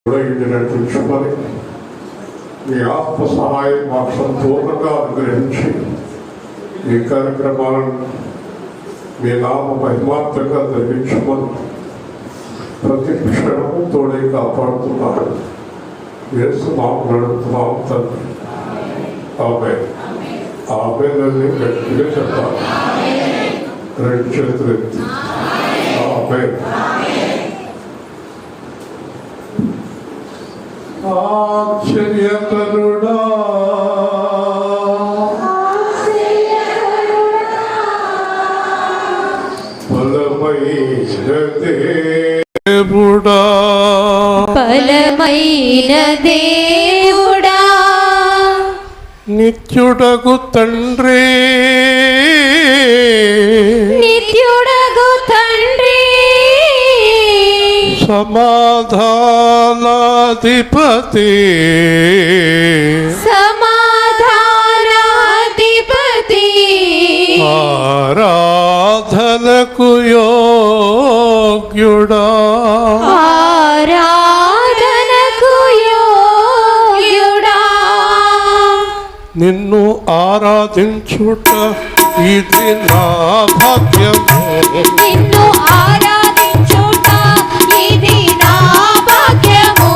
నడిపించుకొని మీ ఆత్మ సహాయం మాకు సంపూర్ణంగా అనుగ్రహించి ఈ కార్యక్రమాలను మీ నామ మహిమార్థంగా జరిగించమని ప్రతి క్షణము తోడే కాపాడుతున్నాడు. యేసు నామం నడుపుతున్నాం తండ్రి. ఆమేన్. ఆమేన్ అని గట్టిగా చెప్పాలి. రెండు చేతులు ఎత్తి ఆమేన్. ఆశ్చర్యకరుడా బలమైన దేవుడా బలమైన దేవుడా నిత్యుడగు తండ్రి నిత్యుడగు తండ్రి సమాధానాధిపతి సమాధానాధిపతి ఆరాధనకు యోగ్యుడా ఆరాధనకు యోగ్యుడా నిన్ను ఆరాధించుట ఇది నా భాగ్యము. నిన్ను ఆరాధించుట ఇది నా భాగ్యము.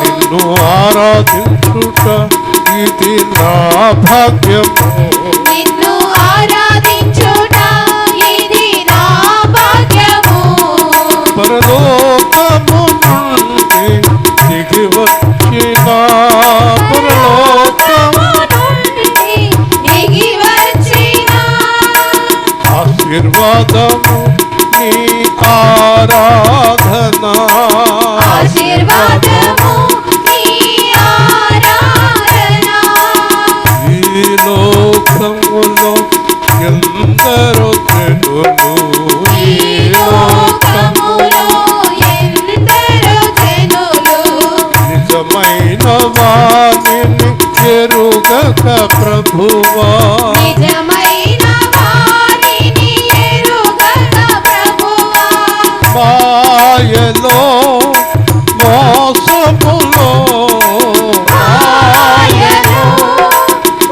నిన్ను ఆరాధించుట ఇది నా భాగ్యము. నిన్ను ఆరాధించుట ఇది నా భాగ్యము. పరలోకము నుండి దిగి వచ్చిన పరలోకము దిగి వచ్చిన ఆశీర్వాదము నీ ఆరాధన ఆశీర్వాదము నీ ఆరాధన. ఈ లోకములో ఎందరో జనులు ఈ లోకములో ఎందరో జనులు నిజమైన వాణిని ఎరుగక ప్రభువా నిజమైన వారిని ఎరుగక ప్రభువా మాయలో మోసములో ఆయను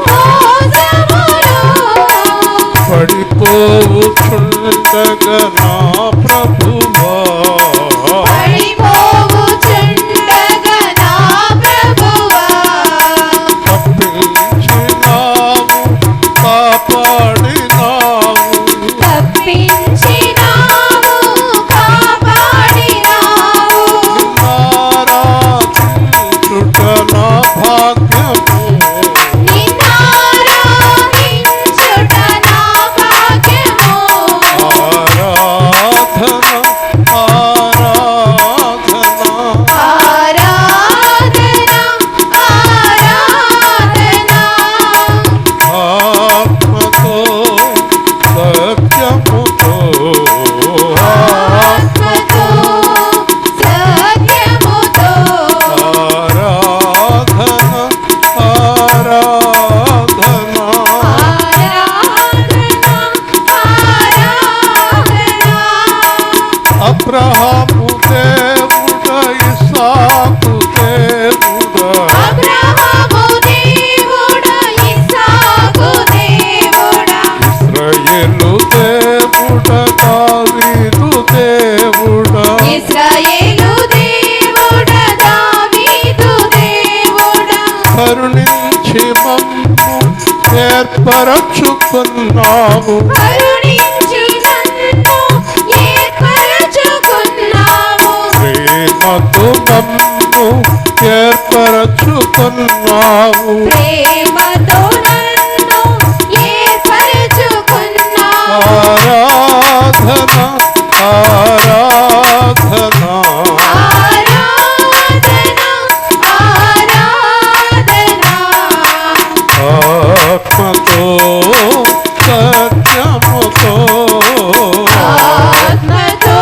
మోసములో పడిపోవుచుండగా నా ప్రభువా పడిపోవుచుండగా నా ప్రభువా తప్పించినావు కాపాడినావు తప్పించినావు కాపాడినావు ఆరాధించుట నా భాగ్యము. నిన్నారాధించుట నా భాగ్యము. ఆరాధన ఆరాధన ఆరాధన ఆరాధన ఆత్మతో సత్యముతో ఆత్మతో సత్యముతో ఆరాధన ఆరాధన అబ్రహాము దేవుడ ఇస్సాకు దేవుడ ఇశ్రాయేలు దేవుడ దావీదు దేవుడ కరుణించి మమ్ము ఏర్పరచుకున్నావు ప్రేమతో మమ్ము ఏర్పరచుకున్నావు ప్రేమతో నన్ను ఏర్పరచుకున్నావు. ఆరాధన ఆరాధన ఆరాధన ఆరాధన ఆత్మతో సత్యముతో ఆత్మతో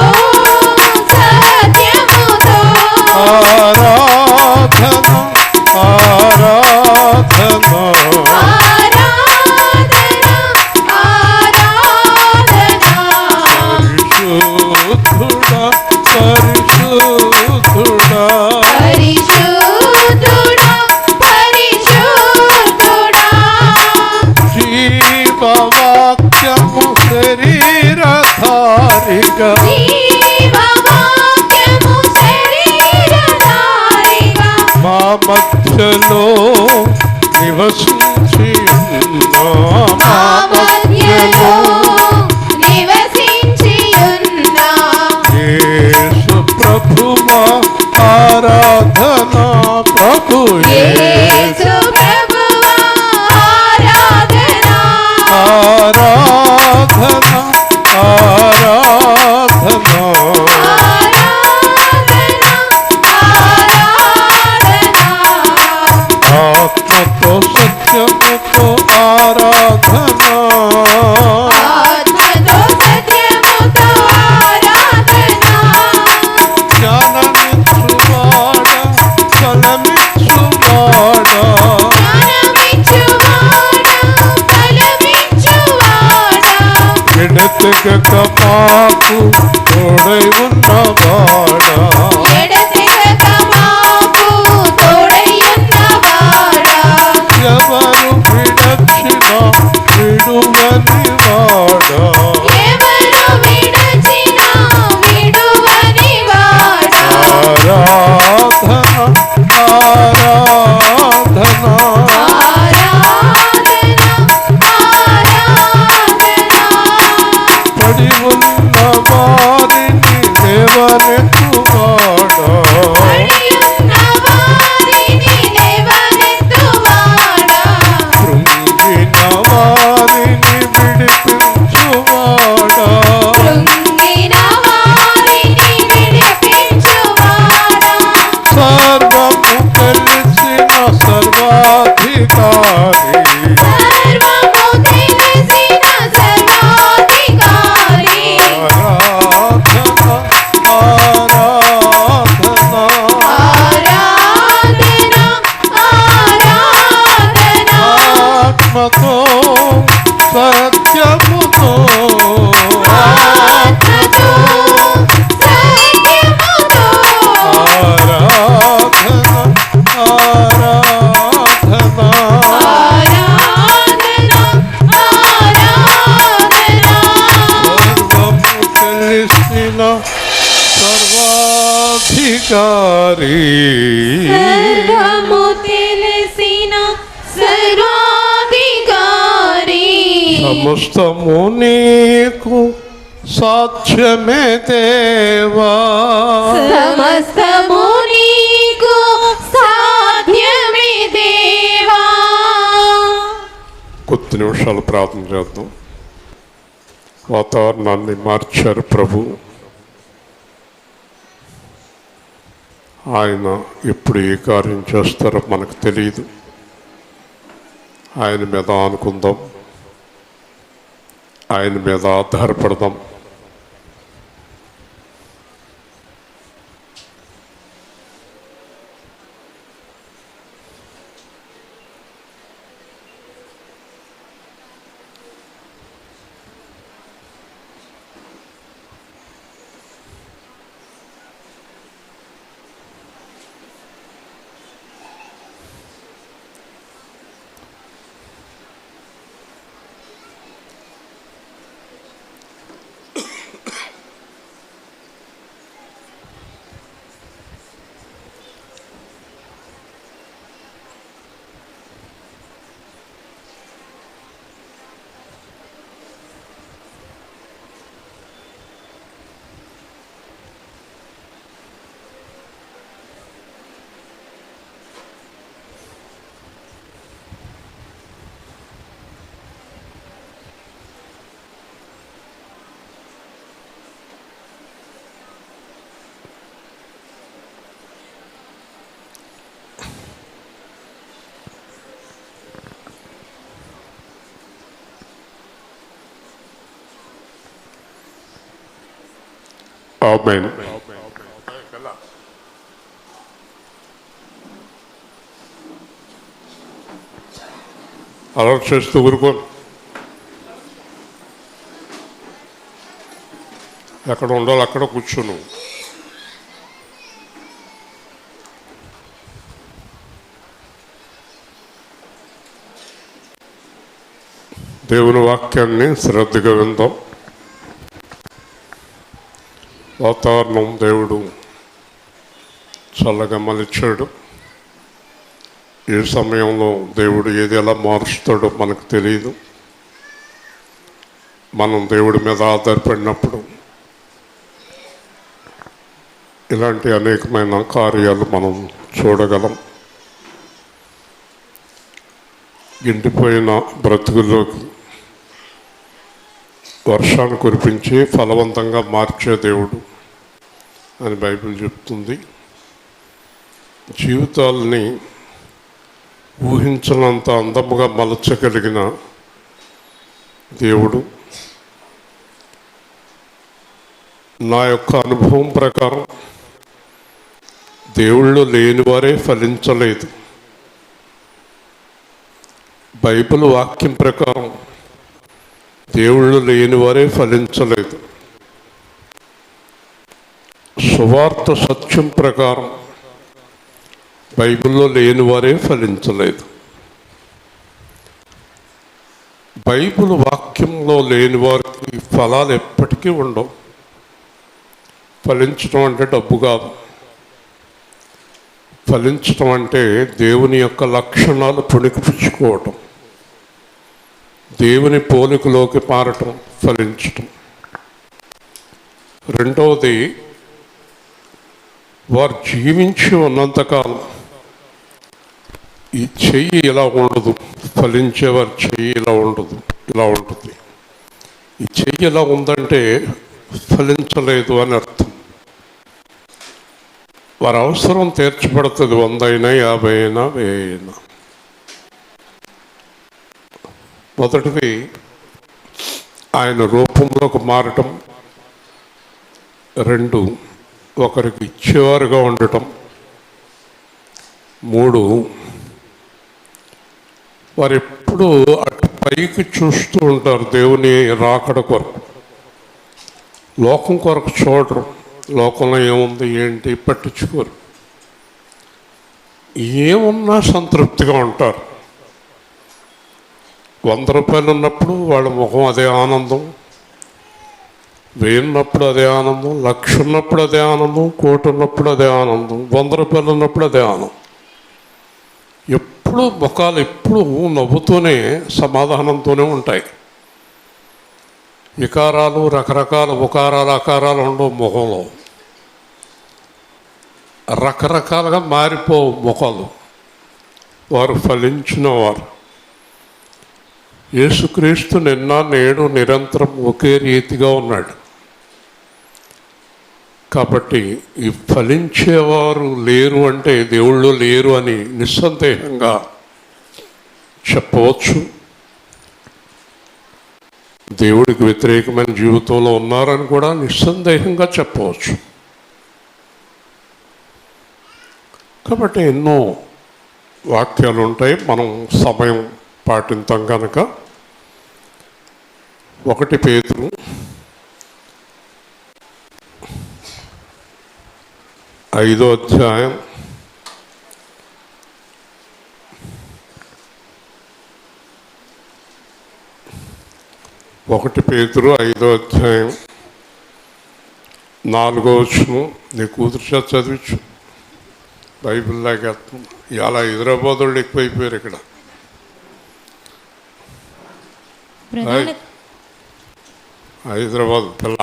సత్యముతో ఆరాధన ఆరాధన మా మధ్యలో నివసించి ఉన్న మా మధ్యలో నివసించియున్న యేసు ప్రభువా ఆరాధనా ప్రభు యేసు ప్రభువా ఆరాధనా ఆరాధనా ఆరాధనా ఆత్మతో సత్యముతో ఆరాధనా ఆత్మతో సత్యముతో ఆరాధనా జ్ఞానమిచ్చువాడ ఫలమిచ్చువాడ జ్ఞానమిచ్చువాడా ఫలమిచ్చువాడా విడతెగక మాకు తోడై ఉన్నవాడ ఎడతెగక మాకు తోడైయున్నవాడా ఎవరు విడచిన విడువని వాడ ఎవరు విడచినా విడువని వాడా ఆరాధన ఆరాధన ఆరాధనా ఆరాధనా పడి ఉన్న వారిని లేవనెత్తువాడ పడియున్న వారిని లేవనెత్తువాడా కృంగిన వారిని విడిపించువాడ కృంగిన వారిని విడిపించువాడా సర్వము తెలిసిన సర్వాధికారి సర్వము తెలిసిన సర్వాధికారి ఆరాధన ఆరాధన ఆరాధనా ఆరాధనా ఆత్మతో సత్యముతో ఆత్మతో సత్యముతో ఆరాధన ఆరాధన ఆరాధనా ఆరాధనా సర్వము తెలిసిన సర్వాధికారి సర్వము తెలిసిన సర్వాధికారి సమస్తము నీకు సాధ్యమే దేవా సమస్తము నీకు సాధ్యమే దేవా కొద్ది నిమిషాలు ప్రార్థన చేద్దాం. వాతావరణాన్ని మార్చారు ప్రభు. ఆయన ఎప్పుడు ఏ కార్యం చేస్తారో మనకు తెలియదు. ఆయన మీద ఆనుకుందాం, ఆయన మీద ఆధారపడదాం. ఆమేన్. అలర్ట్ చేస్తూ ఊరుకోను. ఎక్కడ ఉండాలి అక్కడ కూర్చోను. దేవుని వాక్యాన్ని శ్రద్ధగా విందాం. వాతావరణం దేవుడు చల్లగా మలిచాడు. ఏ సమయంలో దేవుడు ఏది ఎలా మారుస్తాడో మనకు తెలియదు. మనం దేవుడి మీద ఆధారపడినప్పుడు ఇలాంటి అనేకమైన కార్యాలు మనం చూడగలం. ఎండిపోయిన బ్రతుకుల్లోకి వర్షాన్ని కురిపించి ఫలవంతంగా మార్చే దేవుడు అని బైబిల్ చెప్తుంది. జీవితాలని ఊహించనంత అందముగా మలచగలిగిన దేవుడు. నా యొక్క అనుభవం ప్రకారం దేవుళ్ళు లేనివారే ఫలించలేదు. బైబిల్ వాక్యం ప్రకారం దేవుళ్ళు లేనివారే ఫలించలేదు. సువార్త సత్యం ప్రకారం బైబిల్లో లేనివారే ఫలించలేదు. బైబిల్ వాక్యంలో లేని వారికి ఫలాలు ఎప్పటికీ ఉండవు. ఫలించడం అంటే డబ్బు కాదు. ఫలించడం అంటే దేవుని యొక్క లక్షణాలు పుణికిపుచ్చుకోవటం, దేవుని పోలికలోకి మారటం ఫలించటం. రెండవది, వారు జీవించి ఉన్నంతకాలం ఈ చెయ్యి ఇలా ఉండదు, ఫలించేవారి చెయ్యి ఇలా ఉండదు, ఇలా ఉంటుంది. ఈ చెయ్యి ఇలా ఉందంటే ఫలించలేదు అని అర్థం. వారి అవసరం తీర్చబడుతుంది, 100 అయినా 50 అయినా 1000 అయినా. మొదటిది ఆయన రూపంలోకి మారటం. 2, ఒకరికి ఇచ్చేవారుగా ఉండటం. 3, వారు ఎప్పుడూ అటు పైకి చూస్తూ ఉంటారు దేవుని రాకడ కొరకు. లోకం కొరకు చూడరు. లోకంలో ఏముంది ఏంటి పట్టించుకోరు. ఏమున్నా సంతృప్తిగా ఉంటారు. 100 రూపాయలు ఉన్నప్పుడు వాళ్ళ ముఖం అదే ఆనందం, 1000 ఉన్నప్పుడు అదే ఆనందం, 1,00,000 ఉన్నప్పుడు అదే ఆనందం, 1,00,00,000 ఉన్నప్పుడు అదే ఆనందం, 100 రూపాయలు ఉన్నప్పుడు అదే ఆనందం. ఎప్పుడు ముఖాలు ఎప్పుడు నవ్వుతూనే సమాధానంతోనే ఉంటాయి. వికారాలు, రకరకాల ఉకారాలు అకారాలు ఉండవు ముఖంలో. రకరకాలుగా మారిపోవు ముఖాలు. వారు ఫలించిన వారు. యేసుక్రీస్తు నిన్న నేడు నిరంతరం ఒకే రీతిగా ఉన్నాడు. కాబట్టి ఈ ఫలించేవారు లేరు అంటే దేవుళ్ళు లేరు అని నిస్సందేహంగా చెప్పవచ్చు. దేవుడికి వ్యతిరేకమైన జీవితంలో ఉన్నారని కూడా నిస్సందేహంగా చెప్పవచ్చు. కాబట్టి ఎన్నో వాక్యాలు ఉంటాయి. మనం సమయం పాటింతాం కనుక 1 పేతురు 5వ అధ్యాయం 1 పేతురు 5వ అధ్యాయం 4వ వచనం. నీ కూతురు చేత చదివించు. బైబిల్ లాగా ఇలా హైదరాబాద్ వాళ్ళు ఎక్కువైపోయారు ఇక్కడ. హైదరాబాద్ పిల్ల.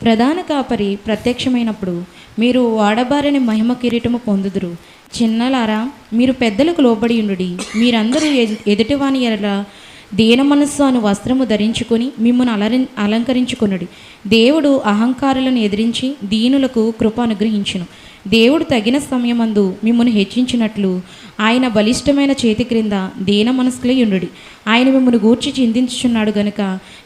ప్రధాన కాపరి ప్రత్యక్షమైనప్పుడు మీరు వాడబారని మహిమ కిరీటము పొందుదురు. చిన్నలారా, మీరు పెద్దలకు లోబడి ఉండుడి. మీరందరూ ఎదుటివాని ఎడల దీన మనస్సు అను వస్త్రము ధరించుకొని మిమ్మల్ని అలంకరించుకొనుడి. దేవుడు అహంకారులను ఎదిరించి దీనులకు కృప అనుగ్రహించును. దేవుడు తగిన సమయమందు మిమ్మల్ని హెచ్చించినట్లు ఆయన బలిష్టమైన చేతి క్రింద దీన మనస్కులై ఉండుడి. ఆయన మిమ్మల్ని గూర్చి చింతించుచున్నాడు గనుక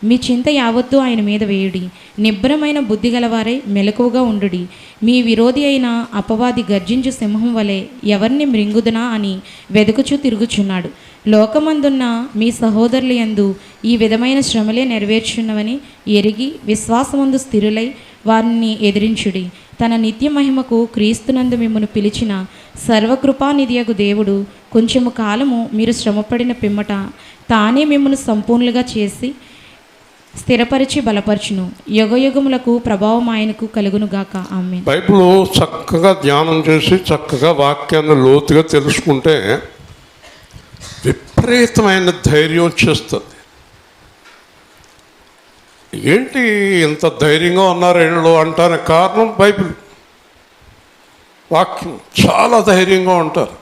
మీ చింత యావత్తూ ఆయన మీద వేయుడి. నిబ్బరమైన బుద్ధి గలవారై మెలకువగా ఉండుడి. మీ విరోధి అయిన అపవాది గర్జించు సింహం వలె ఎవరిని మృంగుదునా అని వెదుకుచూ తిరుగుచున్నాడు. లోకమందున్న మీ సహోదరుల యందు ఈ విధమైన శ్రమలే నెరవేర్చున్నవని ఎరిగి విశ్వాసమందు స్థిరులై వారిని ఎదిరించుడి. తన నిత్య మహిమకు క్రీస్తునందు మిమ్మల్ని పిలిచిన సర్వకృపానిధియగు దేవుడు కొంచెము కాలము మీరు శ్రమపడిన పిమ్మట తానే మిమ్మల్ని సంపూర్ణులుగా చేసి స్థిరపరిచి బలపరచును. యుగయుగములకు ప్రభావం ఆయనకు కలుగునుగాక. ఆమేన్. బైబిల్ చక్కగా ధ్యానం చేసి చక్కగా వాక్యాన్ని లోతుగా తెలుసుకుంటే విపరీతమైన ధైర్యం వచ్చేస్తుంది. ఏంటి ఇంత ధైర్యంగా ఉన్నారు వీళ్ళు అంటానికి కారణం బైబిల్ వాక్యం. చాలా ధైర్యంగా ఉంటారు.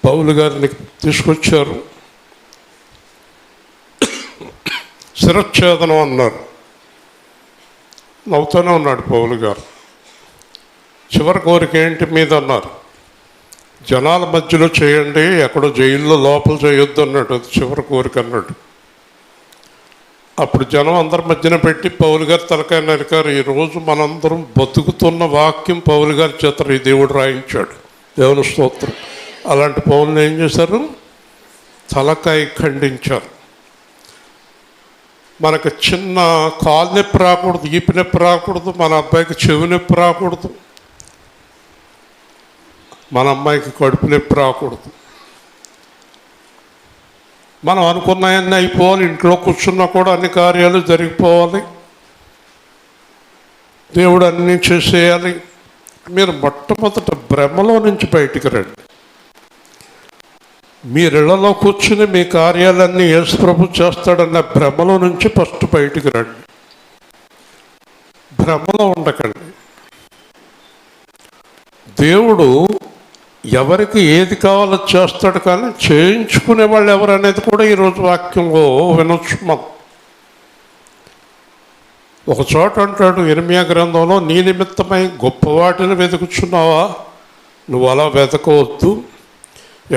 పౌలు గారిని తీసుకొచ్చారు, శిరచ్ఛేదనం అన్నారు. నవ్వుతూనే ఉన్నాడు పౌలు గారు. చివరి కోరిక ఏంటి మీద అన్నారు, జనాల మధ్యలో చేయండి, ఎక్కడో జైల్లో లోపల చేయొద్దు అన్నాడు. అది చివరి కోరిక అన్నాడు. అప్పుడు జనం అందరి మధ్యన పెట్టి పౌలు గారు తలకాయ నరికారు. ఈరోజు మనందరం బతుకుతున్న వాక్యం పౌలు గారి చేత ఈ దేవుడు రాయించాడు. దేవుని స్తోత్రం. అలాంటి పౌరులను ఏం చేశారు, తలకాయ ఖండించారు. మనకు చిన్న కాలు నొప్పి రాకూడదు, ఈపి నొప్పి రాకూడదు, మన అబ్బాయికి చెవి నొప్పి రాకూడదు, మన అమ్మాయికి కడుపు నొప్పి రాకూడదు. మనం అనుకున్నాయన్నీ అయిపోవాలి, ఇంట్లో కూర్చున్నా కూడా అన్ని కార్యాలు జరిగిపోవాలి, దేవుడు అన్నీ చేసేయాలి. మీరు మొట్టమొదట భ్రమలో నుంచి బయటికి రండి. మీరిళ్లలో కూర్చుని మీ కార్యాలన్నీ యేసు ప్రభు చేస్తాడన్న భ్రమలో నుంచి ఫస్ట్ బయటికి రండి. భ్రమలో ఉండకండి. దేవుడు ఎవరికి ఏది కావాలో చేస్తాడు, కానీ చేయించుకునే వాళ్ళు ఎవరు అనేది కూడా ఈరోజు వాక్యంలో వినొచ్చు. మనం ఒక చోట అంటాడు ఇర్మియా గ్రంథంలో, నీ నిమిత్తమై గొప్ప వాటిని వెతుకుచున్నావా, నువ్వు అలా వెతకవద్దు,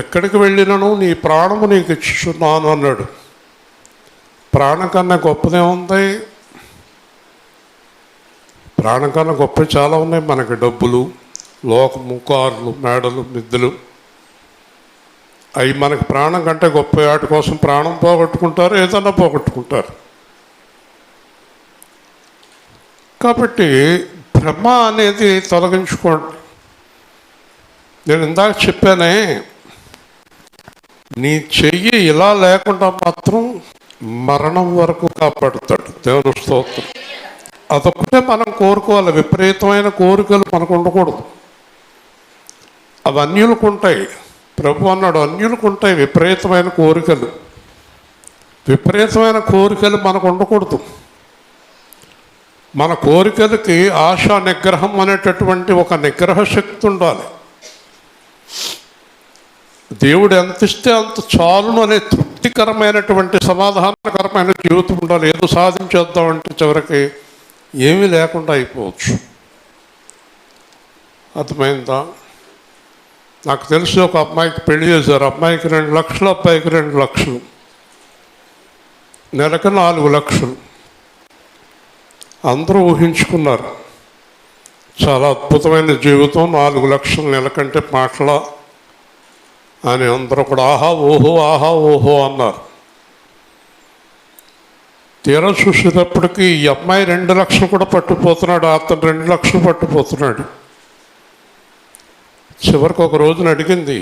ఎక్కడికి వెళ్ళినను నీ ప్రాణము నీకు ఇచ్చుచున్నాను అన్నాడు. ప్రాణం కన్నా గొప్పదే ఉంది. ప్రాణం కన్నా గొప్పవి చాలా ఉన్నాయి. మనకి డబ్బులు, లోకము, కార్లు, మేడలు, మిద్దెలు, అవి మనకి ప్రాణం కంటే గొప్ప. వాటి కోసం ప్రాణం పోగొట్టుకుంటారు, ఏదన్నా పోగొట్టుకుంటారు. కాబట్టి భ్రమ అనేది తొలగించుకోండి. నేను ఇందాక చెప్పానే, నీ చెయ్యి ఇలా లేకుండా మాత్రం మరణం వరకు కాపాడుతాడు. దేవుని స్తోత్రం. అదొక్కటే మనం కోరుకోవాలి. విపరీతమైన కోరికలు మనకు ఉండకూడదు. అవి అన్యులకు ఉంటాయి. ప్రభు అన్నాడు, అన్యులకు ఉంటాయి విపరీతమైన కోరికలు. విపరీతమైన కోరికలు మనకు ఉండకూడదు. మన కోరికలకి ఆశా నిగ్రహం అనేటటువంటి ఒక నిగ్రహ శక్తి ఉండాలి. దేవుడు ఎంత ఇస్తే అంత చాలును అనే తృప్తికరమైనటువంటి సమాధానకరమైన జీవితం ఉండాలి. ఏదో సాధించేద్దామంటే చివరికి ఏమీ లేకుండా అయిపోవచ్చు. అర్థమైందా? నాకు తెలిసి ఒక అమ్మాయికి పెళ్లి చేశారు. అమ్మాయికి 2 లక్షలు, అబ్బాయికి 2 లక్షలు, నెలకు 4 లక్షలు. అందరూ ఊహించుకున్నారు చాలా అద్భుతమైన జీవితం, 4 లక్షలు నెలకంటే మాటలా అని అందరూ కూడా ఆహా ఓహో ఆహా ఓహో అన్నారు. తీరా చూసేటప్పటికి ఈ అమ్మాయి 2 లక్షలు కూడా పట్టుకుపోతున్నాడు, అతను 2 లక్షలు పట్టుకుపోతున్నాడు. చివరికి ఒక రోజున అడిగింది,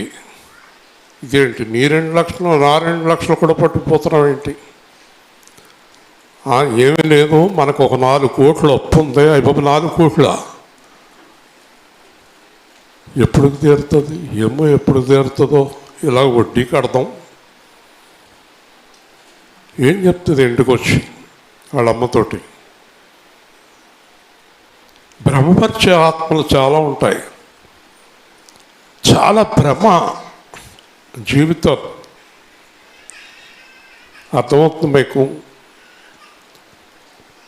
ఇదేంటి నీ 2 లక్షలు నా 2 లక్షలు కూడా పట్టుకుపోతున్నావు ఏంటి? ఏమీ లేదు, మనకు ఒక 4 కోట్లు అప్పు ఉంది. అయిపోయి 4 కోట్ల ఎప్పుడు తీరుతుంది ఏమో, ఎప్పుడు తీరుతుందో, ఇలా వడ్డీ కడదాం. ఏం చెప్తుంది ఇంటికి వచ్చి వాళ్ళ అమ్మతోటి? భ్రమపరిచే ఆత్మలు చాలా ఉంటాయి. చాలా భ్రమ జీవితం. అర్థమవుతుంది మీకు?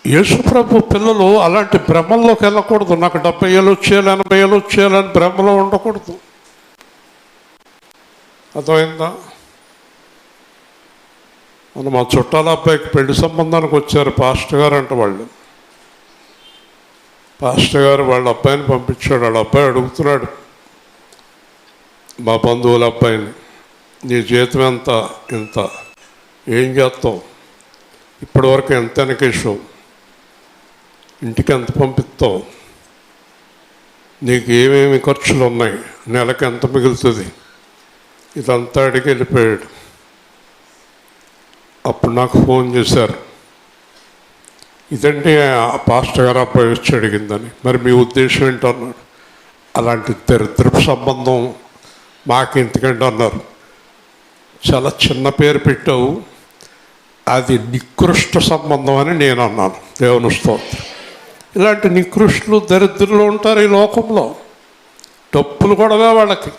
యేసుప్రభు పిల్లలు అలాంటి భ్రమల్లోకి వెళ్ళకూడదు. నాకు 70 ఏళ్ళు వచ్చేయాలి, 80 ఏళ్ళు వచ్చేయాలని భ్రమలో ఉండకూడదు. అర్థమైందా? మన మా చుట్టాల అబ్బాయికి పెళ్లి సంబంధానికి వచ్చారు పాస్టర్ గారు అంట. పాస్టర్ గారు వాళ్ళ అబ్బాయిని పంపించాడు. వాళ్ళ అబ్బాయి అడుగుతున్నాడు మా బంధువుల అబ్బాయిని, నీ జీతం ఎంత? ఇంత. ఏం చేస్తావు? ఇప్పటివరకు ఎంత వెనకేసావు? ఇంటికి ఎంత పంపిస్తావు? నీకు ఏమేమి ఖర్చులు ఉన్నాయి? నెలకు ఎంత మిగులుతుంది? ఇదంతా అడిగి వెళ్ళిపోయాడు. అప్పుడు నాకు ఫోన్ చేశారు, ఇదంటే ఆ పాస్టర్ గారు అబ్బాయి వచ్చి అడిగిందని. మరి మీ ఉద్దేశం ఏంటన్నాడు. అలాంటి దరిద్రపు సంబంధం మాకెందుకంటే అన్నారు. చాలా చిన్న పేరు పెట్టావు, అది నికృష్ట సంబంధం అని నేను అన్నాను. దేవుని స్తోత్రం. ఇలాంటి నికృష్టులు దరిద్రులు ఉంటారు ఈ లోకంలో. డబ్బులు గొడవ వాళ్ళకి,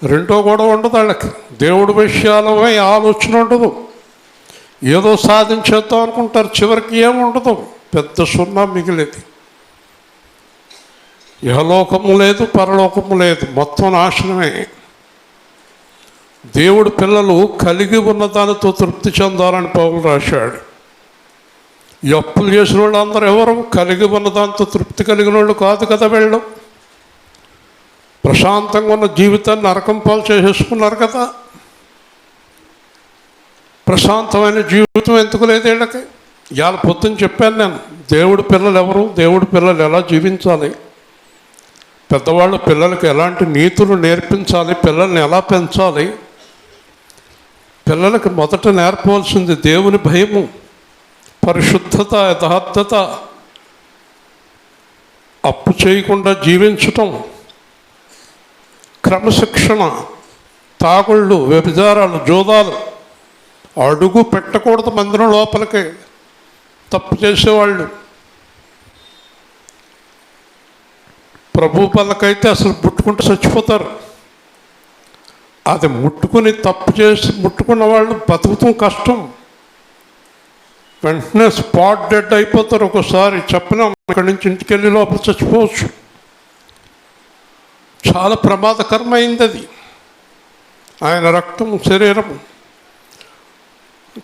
రెండో గొడవ ఉండదు వాళ్ళకి. దేవుడి విషయాలపై ఆలోచన ఉండదు. ఏదో సాధించేద్దాం అనుకుంటారు, చివరికి ఏముండదు, పెద్ద సున్నా మిగిలేది. ఇహలోకము లేదు, పరలోకము లేదు, మొత్తం నాశనమే. దేవుడి పిల్లలు కలిగి ఉన్న దానితో తృప్తి చెందాలని పౌలు రాశాడు. ఈ అప్పులు చేసిన వాళ్ళు అందరూ ఎవరు? కలిగి ఉన్న దాంతో తృప్తి కలిగిన వాళ్ళు కాదు కదా. వీళ్ళు ప్రశాంతంగా ఉన్న జీవితాన్ని నరకం పాలు చేసేసుకున్నారు కదా. ప్రశాంతమైన జీవితం ఎందుకు లేదు వీళ్ళకి? ఇవాళ పొద్దున్న చెప్పాను నేను, దేవుడి పిల్లలు ఎవరు, దేవుడి పిల్లలు ఎలా జీవించాలి, పెద్దవాళ్ళు పిల్లలకి ఎలాంటి నీతులు నేర్పించాలి, పిల్లల్ని ఎలా పెంచాలి. పిల్లలకి మొదట నేర్పవలసింది దేవుని భయము, పరిశుద్ధత, యథార్థత, అప్పు చేయకుండా జీవించటం, క్రమశిక్షణ. తాగుళ్ళు, వ్యభిచారాలు, జోదాలు అడుగు పెట్టకూడదు మందిరం లోపలికి తప్పు చేసేవాళ్ళు. ప్రభు పల్లకైతే అసలు ముట్టుకుంటూ చచ్చిపోతారు. అది ముట్టుకుని తప్పు చేసి ముట్టుకున్న వాళ్ళు బతుకుతాం కష్టం, వెంటనే స్పాట్ డెడ్ అయిపోతారు. ఒకసారి చెప్పినాం, ఇక్కడి నుంచి ఇంటికి వెళ్ళి లోపల చచ్చిపోవచ్చు. చాలా ప్రమాదకరమైంది అది. ఆయన రక్తం, శరీరం.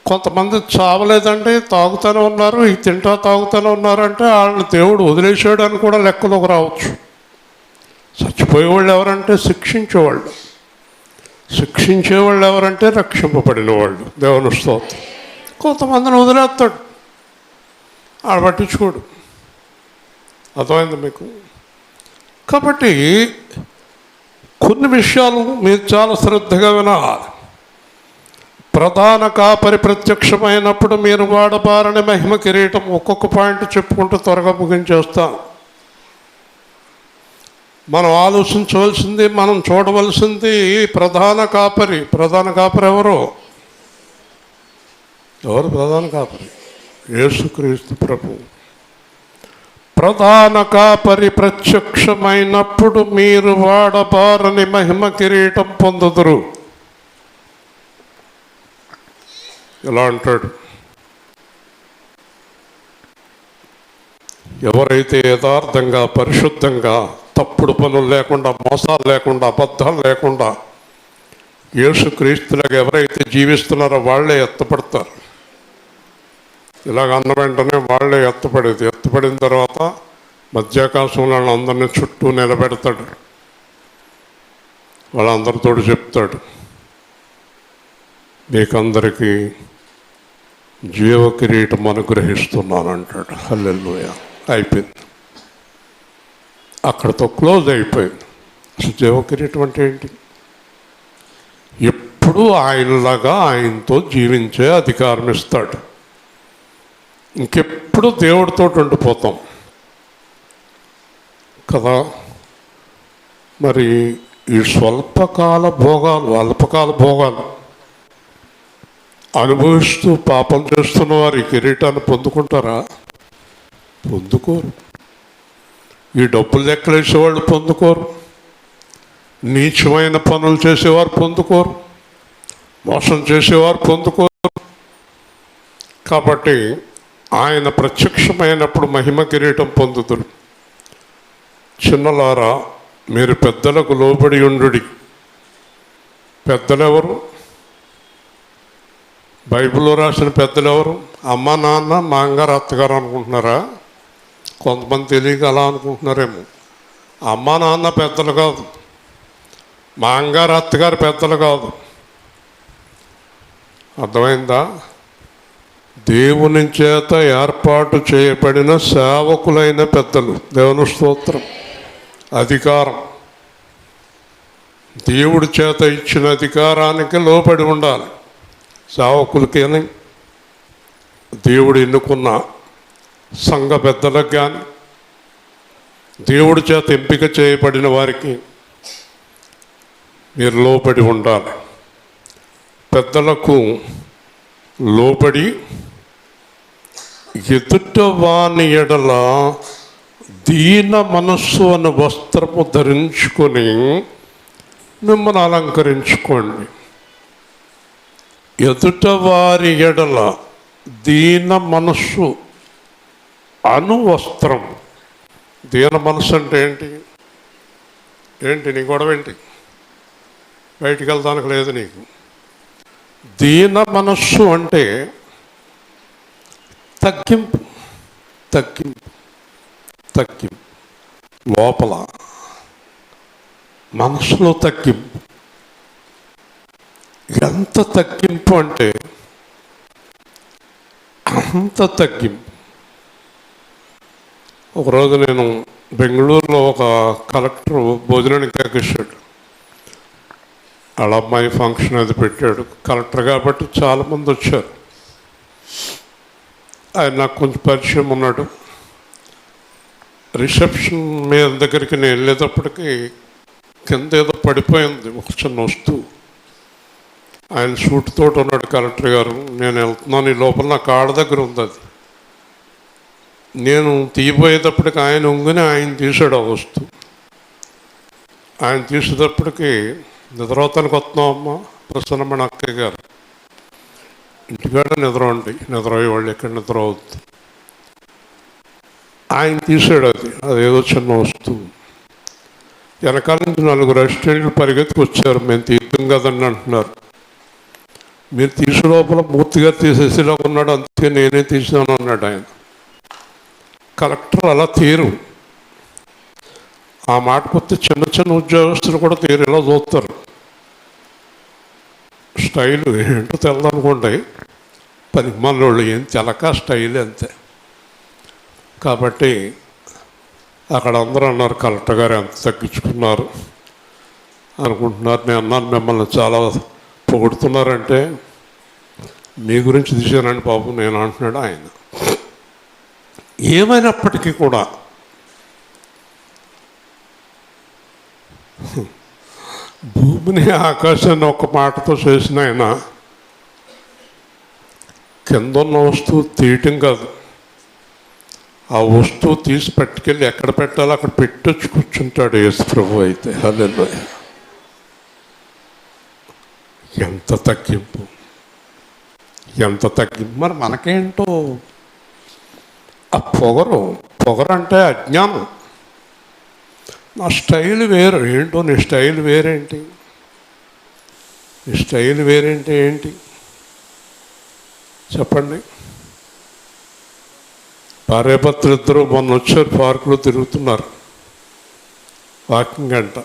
కొంతమంది చావలేదండి, తాగుతూనే ఉన్నారు, ఈ తింటా తాగుతూనే ఉన్నారంటే వాళ్ళని దేవుడు వదిలేసాడు అని కూడా లెక్కలోకి రావచ్చు. చచ్చిపోయేవాళ్ళు ఎవరంటే శిక్షించేవాళ్ళు, శిక్షించేవాళ్ళు ఎవరంటే రక్షింపబడిన వాళ్ళు. దేవుని స్తోత్రం. కొంతమందిని వదిలేస్తాడు, ఆడ పట్టించుకోడు. అర్థమైంది మీకు? కాబట్టి కొన్ని విషయాలు మీరు చాలా శ్రద్ధగా వినాలి. ప్రధాన కాపరి ప్రత్యక్షమైనప్పుడు మీరు వాడబారని మహిమ కిరీటం. ఒక్కొక్క పాయింట్ చెప్పుకుంటూ త్వరగా ముగించేస్తాను. మనం ఆలోచించవలసింది, మనం చూడవలసింది ప్రధాన కాపరి. ప్రధాన కాపరి ఎవరు? ప్రధాన కాపరి? యేసుక్రీస్తు ప్రభు. ప్రధాన కాపరి ప్రత్యక్షమైనప్పుడు మీరు వాడబారని మహిమ కిరీటం పొందుదురు. ఇలా అంటాడు. ఎవరైతే యథార్థంగా, పరిశుద్ధంగా, తప్పుడు పనులు లేకుండా, మోసాలు లేకుండా, అబద్ధాలు లేకుండా యేసుక్రీస్తులాగా ఎవరైతే జీవిస్తున్నారో వాళ్ళే ఎత్తపడతారు. ఇలాగ అన్న వెంటనే వాళ్ళే ఎత్తపడేది. ఎత్తపడిన తర్వాత మధ్యాకాశంలో అందరినీ చుట్టూ నిలబెడతాడు. వాళ్ళందరితో చెప్తాడు, మీకందరికీ జీవ కిరీటం అనుగ్రహిస్తున్నాను అంటాడు. హల్లెలూయా. అయిపోయింది, అక్కడితో క్లోజ్ అయిపోయింది. అసలు జీవ కిరీటం అంటే ఏంటి? ఎప్పుడు ఆయనలాగా ఆయనతో జీవించే అధికారం ఇస్తాడు. ఇంకెప్పుడు దేవుడితో ఉండిపోతాం కదా. మరి ఈ స్వల్పకాల భోగాలు, అల్పకాల భోగాలు అనుభవిస్తూ పాపం చేస్తున్న వారు ఈ కిరీటాన్ని పొందుకుంటారా? పొందుకోరు. ఈ డబ్బులు లెక్కలేసేవాళ్ళు పొందుకోరు. నీచమైన పనులు చేసేవారు పొందుకోరు. మోసం చేసేవారు పొందుకోరు. కాబట్టి ఆయన ప్రత్యక్షమైనప్పుడు మహిమ కిరీటం పొందుతురు. చిన్నలారా, మీరు పెద్దలకు లోబడి ఉండుడి. పెద్దలెవరు? బైబిల్లో రాసిన పెద్దలు ఎవరు? అమ్మ, నాన్న, మాంగారు, అత్తగారు అనుకుంటున్నారా? కొంతమంది తెలియక అలా అనుకుంటున్నారేమో. అమ్మ, నాన్న పెద్దలు కాదు, మాంగారు, అత్తగారు పెద్దలు కాదు. అర్థమైందా? దేవుని చేత ఏర్పాటు చేయబడిన సేవకులైన పెద్దలు. దేవుని స్తోత్రం. అధికారం, దేవుడి చేత ఇచ్చిన అధికారానికి లోబడి ఉండాలి. సేవకులకి అని దేవుడు ఎన్నుకున్న సంఘ పెద్దలకు కానీ దేవుడి చేత ఎంపిక చేయబడిన వారికి మీరు లోబడి ఉండాలి. పెద్దలకు లోబడి ఎదుట వాని ఎడల దీన మనస్సు అనే వస్త్రము ధరించుకొని మిమ్మల్ని అలంకరించుకోండి. ఎదుట వారి ఎడల దీన మనస్సు అను వస్త్రం. దీన మనస్సు అంటే ఏంటి? నీ గొడవ ఏంటి? బయటికి వెళ్తానికి లేదు నీకు. దీన మనస్సు అంటే తగ్గింపు, తగ్గింపు, తగ్గింపు. లోపల మనసులో తగ్గింపు. ఎంత తగ్గింపు అంటే అంత తగ్గింపు. ఒకరోజు నేను బెంగళూరులో ఒక కలెక్టర్ భోజనానికి ఎక్కిస్తాడు. వాళ్ళ అమ్మాయి ఫంక్షన్ అది పెట్టాడు. కలెక్టర్ కాబట్టి చాలామంది వచ్చారు. ఆయన నాకు కొంచెం పరిచయం ఉన్నాడు. రిసెప్షన్ మీద దగ్గరికి నేను వెళ్ళేటప్పటికి కింద ఏదో పడిపోయింది ఒక చిన్న వస్తువు. ఆయన షూట్ తోటి ఉన్నాడు కలెక్టర్ గారు. నేను వెళ్తున్నాను, ఈ లోపల నా కాళ్ళ దగ్గర ఉంది అది. నేను తీయబోయేటప్పటికి ఆయన ఉంగుని ఆయన తీసాడు ఆ వస్తువు. ఆయన తీసేటప్పటికి నిద్రవతానికి వస్తున్నాం అమ్మ ప్రసన్నమ్మ అక్కయ్య గారు. ఇంటికాడ నిద్ర ఉండి నిద్రపోయేవాళ్ళు ఎక్కడ నిద్ర అవుద్ది. ఆయన తీసాడు అది. అదేదో చిన్న వస్తువు. వెనకాల నుంచి 4 అసిస్టెంట్లు పరిగెత్తుకు వచ్చారు. మేము తీద్దాం కదండి అంటున్నారు. మీరు తీసే లోపల మూర్తిగా తీసేసేలా ఉన్నాడు, అందుకే నేనే తీసాను అన్నాడు ఆయన. కలెక్టర్ అలా తీరు. ఆ మాటకొస్తే చిన్న చిన్న ఉద్యోగస్తులు కూడా తీరు ఇలా చూస్తారు. స్టైలు ఏంటో తెల్లనుకోండి, పనికిమాలోళ్ళు ఏం తెలక స్టైల్ అంతే. కాబట్టి అక్కడ అందరూ అన్నారు కలెక్టర్ గారు ఎంత తగ్గించుకున్నారు అనుకుంటున్నారు. నేను అన్నాను మిమ్మల్ని చాలా పొగుడుతున్నారంటే మీ గురించి తీసానండి బాబు నేను అంటున్నాడు ఆయన. ఏమైనప్పటికీ కూడా భూమిని ఆకాశాన్ని ఒక మాటతో చేసిన ఆయన కింద ఉన్న వస్తువు తీయటం కాదు, ఆ వస్తువు తీసి పట్టుకెళ్ళి ఎక్కడ పెట్టాలో అక్కడ పెట్టొచ్చి కూర్చుంటాడు యేసు ప్రభు. అయితే హల్లెలూయా. ఎంత తగ్గింపు, ఎంత తగ్గింపు. మరి మనకేంటో ఆ పొగరంటే అజ్ఞానం. నా స్టైల్ వేరు. ఏంటో నీ స్టైల్ వేరేంటి? నీ స్టైల్ వేరేంటి ఏంటి చెప్పండి. భార్యాభర్తలు ఇద్దరు మొన్న వచ్చారు, పార్కులో తిరుగుతున్నారు వాకింగ్ అంట.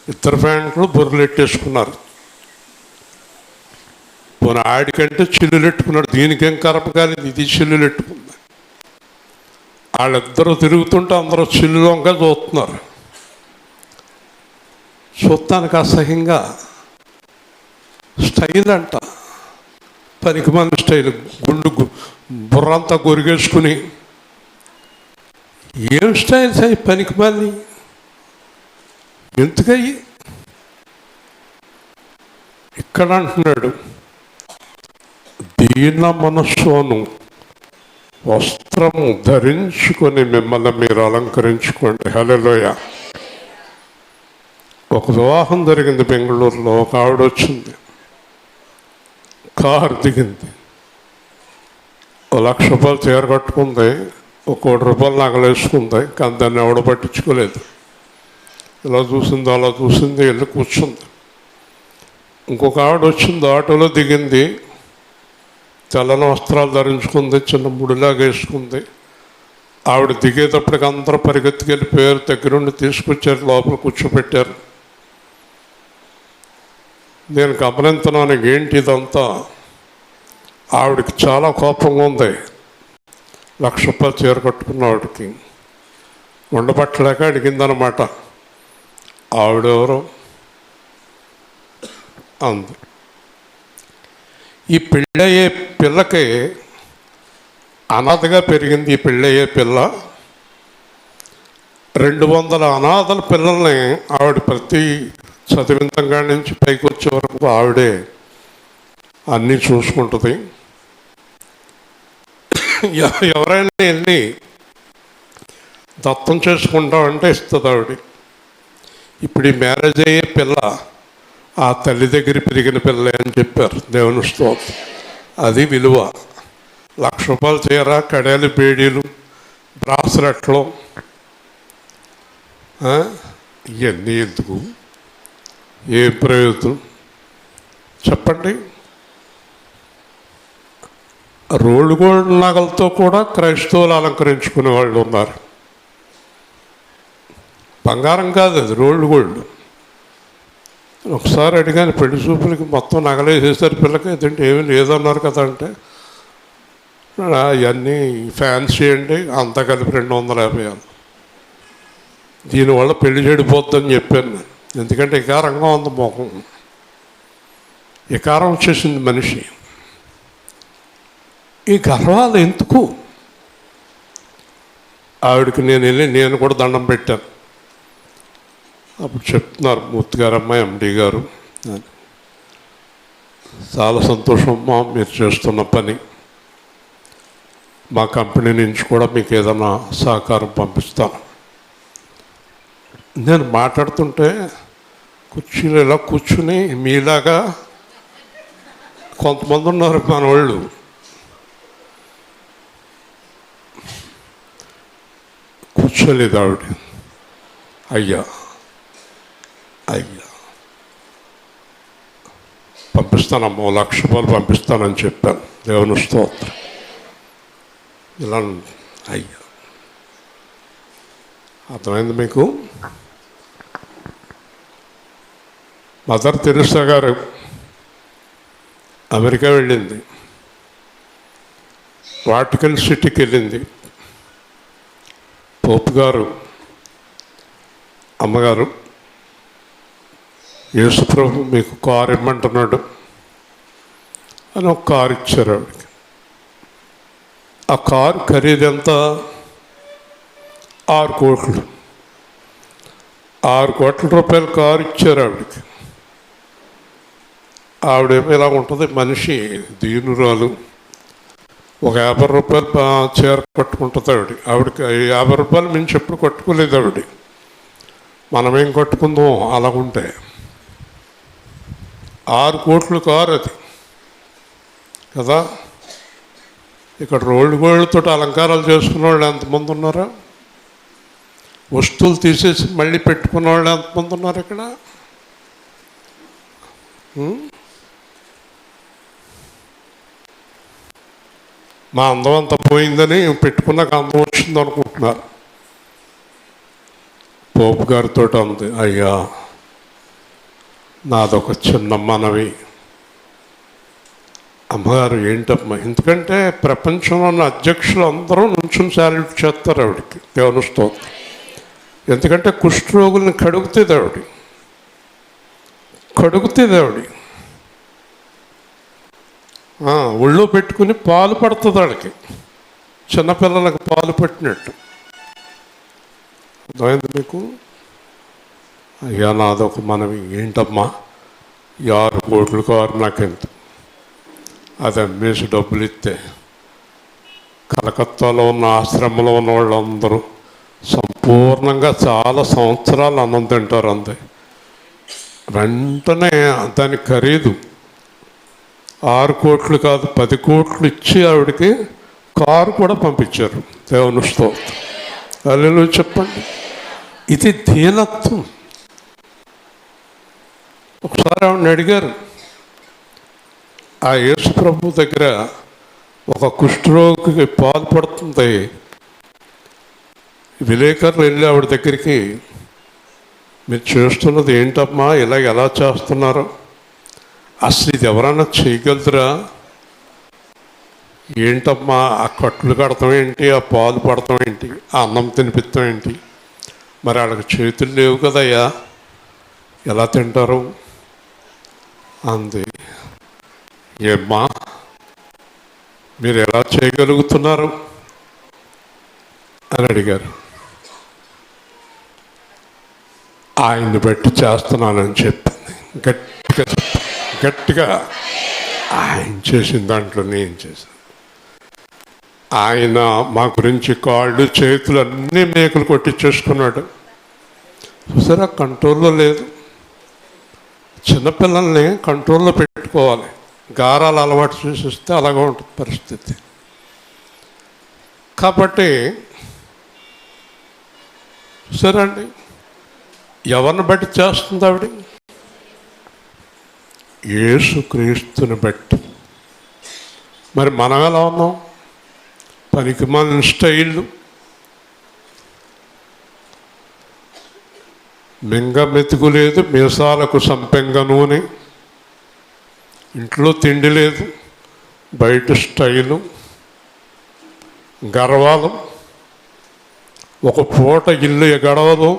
ఇద్దరు ప్యాంట్లు బొర్రెలెట్టేసుకున్నారు. పోనీ ఆడికంటే చిల్లులెట్టుకున్నాడు. దీనికేం కరప కానీ ఇది చిల్లులెట్టుకుంది. వాళ్ళిద్దరూ తిరుగుతుంటే అందరూ చిల్లులోంగా చూస్తున్నారు. చూస్తానికి అసహ్యంగా. స్టైల్ అంట, పనికిమాలిన స్టైల్. బుర్రంతా గొరిగేసుకుని ఏం స్టైల్స్ అయ్యి పనికిమాలి ఎందుకయ్యి? ఇక్కడ అంటున్నాడు దీన మనస్సును వస్త్రము ధరించుకొని మిమ్మల్ని మీరు అలంకరించుకోండి. హల్లెలూయా. ఒక వివాహం జరిగింది బెంగళూరులో. ఒక ఆవిడ వచ్చింది, కారు దిగింది, 1 లక్ష రూపాయలు చీర కట్టుకుంది, 1 కోటి రూపాయలు నగలేసుకుంది. కానీ దాన్ని ఎవడ పట్టించుకోలేదు. ఇలా చూసింది, అలా చూసింది, వెళ్ళి కూర్చుంది. ఇంకొక ఆవిడ వచ్చింది, ఆటోలో దిగింది, తెల్లని వస్త్రాలు ధరించుకుంది, చిన్న ముడిలాగా వేసుకుంది. ఆవిడ దిగేటప్పటికి అందరూ పరిగెత్తుకెళ్ళి పేరు దగ్గరుండి తీసుకొచ్చారు, లోపల కూర్చోపెట్టారు. నేను గమనించున్నాను ఏంటి ఇదంతా. ఆవిడకి చాలా కోపంగా ఉంది. 1 లక్ష రూపాయలు చీర కట్టుకున్న ఆవిడకి ఉండబట్టలేక అడిగిందనమాట. ఆవిడెవరో అంది. ఈ పెళ్ళయ్యే పిల్లకి అనాథగా పెరిగింది. ఈ పెళ్ళయ్యే పిల్ల 200 అనాథల పిల్లల్ని ఆవిడ ప్రతి చదివింతం కాడి నుంచి పైకి వచ్చే వరకు ఆవిడే అన్నీ చూసుకుంటుంది. ఎవరైనా వెళ్ళి దత్తం చేసుకుంటామంటే ఇస్తుంది ఆవిడ. ఇప్పుడు ఈ మ్యారేజ్ అయ్యే పిల్ల ఆ తల్లి దగ్గర పెరిగిన పిల్లలే అని చెప్పారు. దేవుని స్తోత్రం. అది విలువ. ₹1,00,000 చీర, కడేలు, బేడీలు, బ్రాస్లెట్లు ఇవన్నీ ఎందుకు? ఏం ప్రయోజనం చెప్పండి? రోల్డ్ గోల్డ్ నగలతో కూడా క్రైస్తవులు అలంకరించుకునే వాళ్ళు ఉన్నారు. బంగారం కాదు, అది రోల్డ్ గోల్డ్. ఒకసారి అడిగాను, పెళ్లి చూపులకి మొత్తం నగలేసేసారు పిల్లకి, ఏంటంటే ఏమీ లేదన్నారు కదా అంటే, అవన్నీ ఫ్యాన్సీ అండి, అంతా కలిపి 250. దీనివల్ల పెళ్లి చెడిపోద్దని చెప్పాను నేను. ఎందుకంటే వికారంగా ఉంది మొహం, వికారం వచ్చేసింది మనిషి. ఈ గర్వాలు ఎందుకు? ఆవిడకి నేను కూడా దండం పెట్టాను. అప్పుడు చెప్తున్నారు మూర్తి గారు, అమ్మాయి ఎండి గారు, చాలా సంతోషం అమ్మా మీరు చేస్తున్న పని. మా కంపెనీ నుంచి కూడా మీకు ఏదైనా సహకారం పంపిస్తాను. నేను మాట్లాడుతుంటే కుర్చీలు ఇలా కూర్చుని మీలాగా కొంతమంది ఉన్నారు మన వాళ్ళు. కూర్చోలేదు ఆవిడ. అయ్యా పంపిస్తానమ్మా, ₹1,00,000 పంపిస్తానని చెప్పాను. దేవుని స్తోత్రం. ఇలా అయ్యా, అర్థమైంది మీకు? మదర్ తెరెసా గారు అమెరికా వెళ్ళింది, వాటికన్ సిటీకి వెళ్ళింది. పోప్ గారు అమ్మగారు, యేసుప్రభు మీకు కారు ఇమ్మంటున్నాడు అని ఒక కారు ఇచ్చారు ఆవిడకి. ఆ కారు ఖరీదు ఎంత? 6 కోట్లు. 6 కోట్ల రూపాయల కారు ఇచ్చారు ఆవిడకి. ఆవిడేమో ఇలా ఉంటుంది మనిషి, దీనురాలు. ఒక ₹50 చీర కట్టుకుంటుంది ఆవిడకి. ₹50 మించి ఎప్పుడు కట్టుకోలేదు ఆవిడ. మనమేం కట్టుకుందాం అలాగుంటే. 6 కోట్ల కారు అది కదా. ఇక్కడ రోల్డ్ గోల్డ్తో అలంకారాలు చేసుకున్న వాళ్ళు ఎంతమంది ఉన్నారా? వస్తువులు తీసేసి మళ్ళీ పెట్టుకున్న వాళ్ళు ఎంతమంది ఉన్నారు ఇక్కడ? మా అందం అంతా పోయిందని పెట్టుకున్నాక అందం వచ్చింది అనుకుంటున్నారు. పోపు గారితో ఉంది, అయ్యా నాదొక చిన్న మనవి. అమ్మగారు ఏంటమ్మా? ఎందుకంటే ప్రపంచంలో ఉన్న అధ్యక్షులు అందరూ నుంచుని శాల్యూట్ చేస్తారు ఆవిడకి. దేవుని స్తోత్రం. ఎందుకంటే కుష్ఠరోగుల్ని కడుగుతుంది ఆవిడ. ఒళ్ళో పెట్టుకుని పాలు పడుతుంది ఆవిడకి, చిన్నపిల్లలకు పాలు పట్టినట్టు. అర్థమైంది మీకు? అయ్యా నాదొక మనవి. ఏంటమ్మా? 6 కోట్ల కారు నాకెంత? అది అమ్మేసి డబ్బులు ఇస్తే కలకత్తాలో ఉన్న ఆశ్రమంలో ఉన్న వాళ్ళందరూ సంపూర్ణంగా చాలా సంవత్సరాలు అన్నం తింటారు. అంతే. వెంటనే దాని ఖరీదు 6 కోట్లు కాదు 10 కోట్లు ఇచ్చి ఆవిడకి కారు కూడా పంపించారు. దేవుని స్తోత్రం. హల్లెలూయా చెప్పండి. ఇది దీనత్వం. ఒకసారి ఆవిడని అడిగారు, ఆ యేసు ప్రభు దగ్గర ఒక కుష్ఠరోగికి పాలు పడుతుంది. విలేకరులు వెళ్ళి ఆవిడ దగ్గరికి, మీరు చేస్తున్నది ఏంటమ్మా, ఎలా చేస్తున్నారు, అసలు ఇది ఎవరన్నా చేయగలుగుతారా, ఏంటమ్మా ఆ కట్లు కడతాం ఏంటి, ఆ పాలు పడతాం ఏంటి, ఆ అన్నం తినిపిస్తాం ఏంటి, మరి వాళ్ళకి చేతులు లేవు కదయ్యా, ఎలా తింటారు అంది. ఏమ్మా మీరు ఎలా చేయగలుగుతున్నారు అని అడిగారు. ఆయన్ని బట్టి చేస్తున్నానని చెప్పింది. గట్టిగా ఆయన చేసిన దాంట్లో నేను చేశాను. ఆయన మా గురించి కాళ్ళు చేతులు అన్నీ మేకులు కొట్టించేసుకున్నాడు. చూసారా, కంట్రోల్లో లేదు. చిన్నపిల్లల్ని కంట్రోల్లో పెట్టుకోవాలి. గారాలు అలవాటు చేసిస్తే అలాగే ఉంటుంది పరిస్థితి. కాబట్టి సరే అండి, ఎవరిని బట్టి చేస్తుంది ఆవిడ? యేసుక్రీస్తుని బట్టి. మరి మనం ఎలా ఉన్నాం? పనికి మన స్టైళ్ళు, మింగ మెతుకు లేదు, మీసాలకు సంపెంగ నూనె, ఇంట్లో తిండి లేదు, బయట స్టైలు, గర్వాలు, ఒక పూట ఇల్లు గడవదు,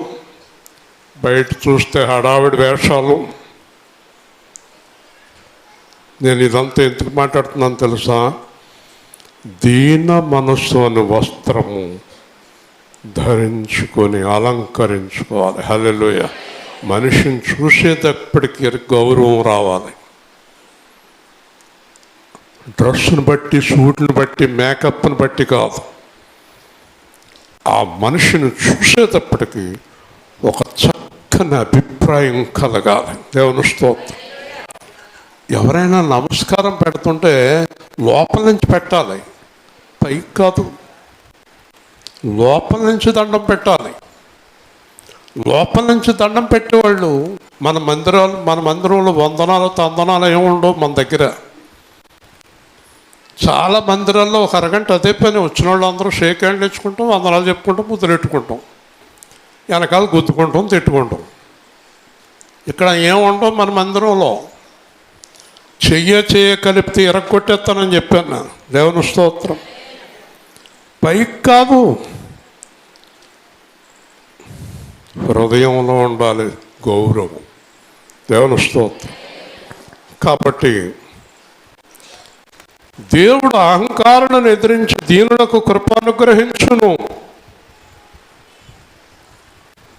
బయట చూస్తే హడావిడి వేషాలు. నేను ఇదంతా ఎందుకు మాట్లాడుతున్నాను తెలుసా? దీన మనస్సు అనే వస్త్రము ధరించుకొని అలంకరించుకోవాలి. హల్లెలూయా. మనిషిని చూసేటప్పటికి గౌరవం రావాలి. డ్రెస్సును బట్టి, సూట్ని బట్టి, మేకప్ని బట్టి కాదు. ఆ మనిషిని చూసేటప్పటికి ఒక చక్కని అభిప్రాయం కలగాలి. దేవుని స్తోత్రం. ఎవరైనా నమస్కారం పెడుతుంటే లోపల నుంచి పెట్టాలి, పైకి కాదు. లోపల నుంచి దండం పెట్టాలి. లోపల నుంచి దండం పెట్టేవాళ్ళు మన మందిరంలో వందనాలు తందనాలు ఏముండవు మన దగ్గర. చాలా మందిరాల్లో ఒక అరగంట అదే పని. వచ్చిన వాళ్ళు అందరూ షేక్ హ్యాండ్ ఇచ్చుకుంటాం, వందనాలు చెప్పుకుంటాం, ముద్దులెట్టుకుంటాం, వెనకాల గుద్దుకుంటాం, తిట్టుకుంటాం. ఇక్కడ ఏముండవు మన మందిరంలో. చెయ్య కలిపితే ఎరగొట్టేస్తానని చెప్పాను నేను. దేవుని స్తోత్రం. పైకి కాదు, హృదయంలో ఉండాలి గౌరవం. దేవుని స్తోత్రం. కాబట్టి దేవుడు అహంకారులను ఎదిరించి దీనులకు కృపానుగ్రహించును.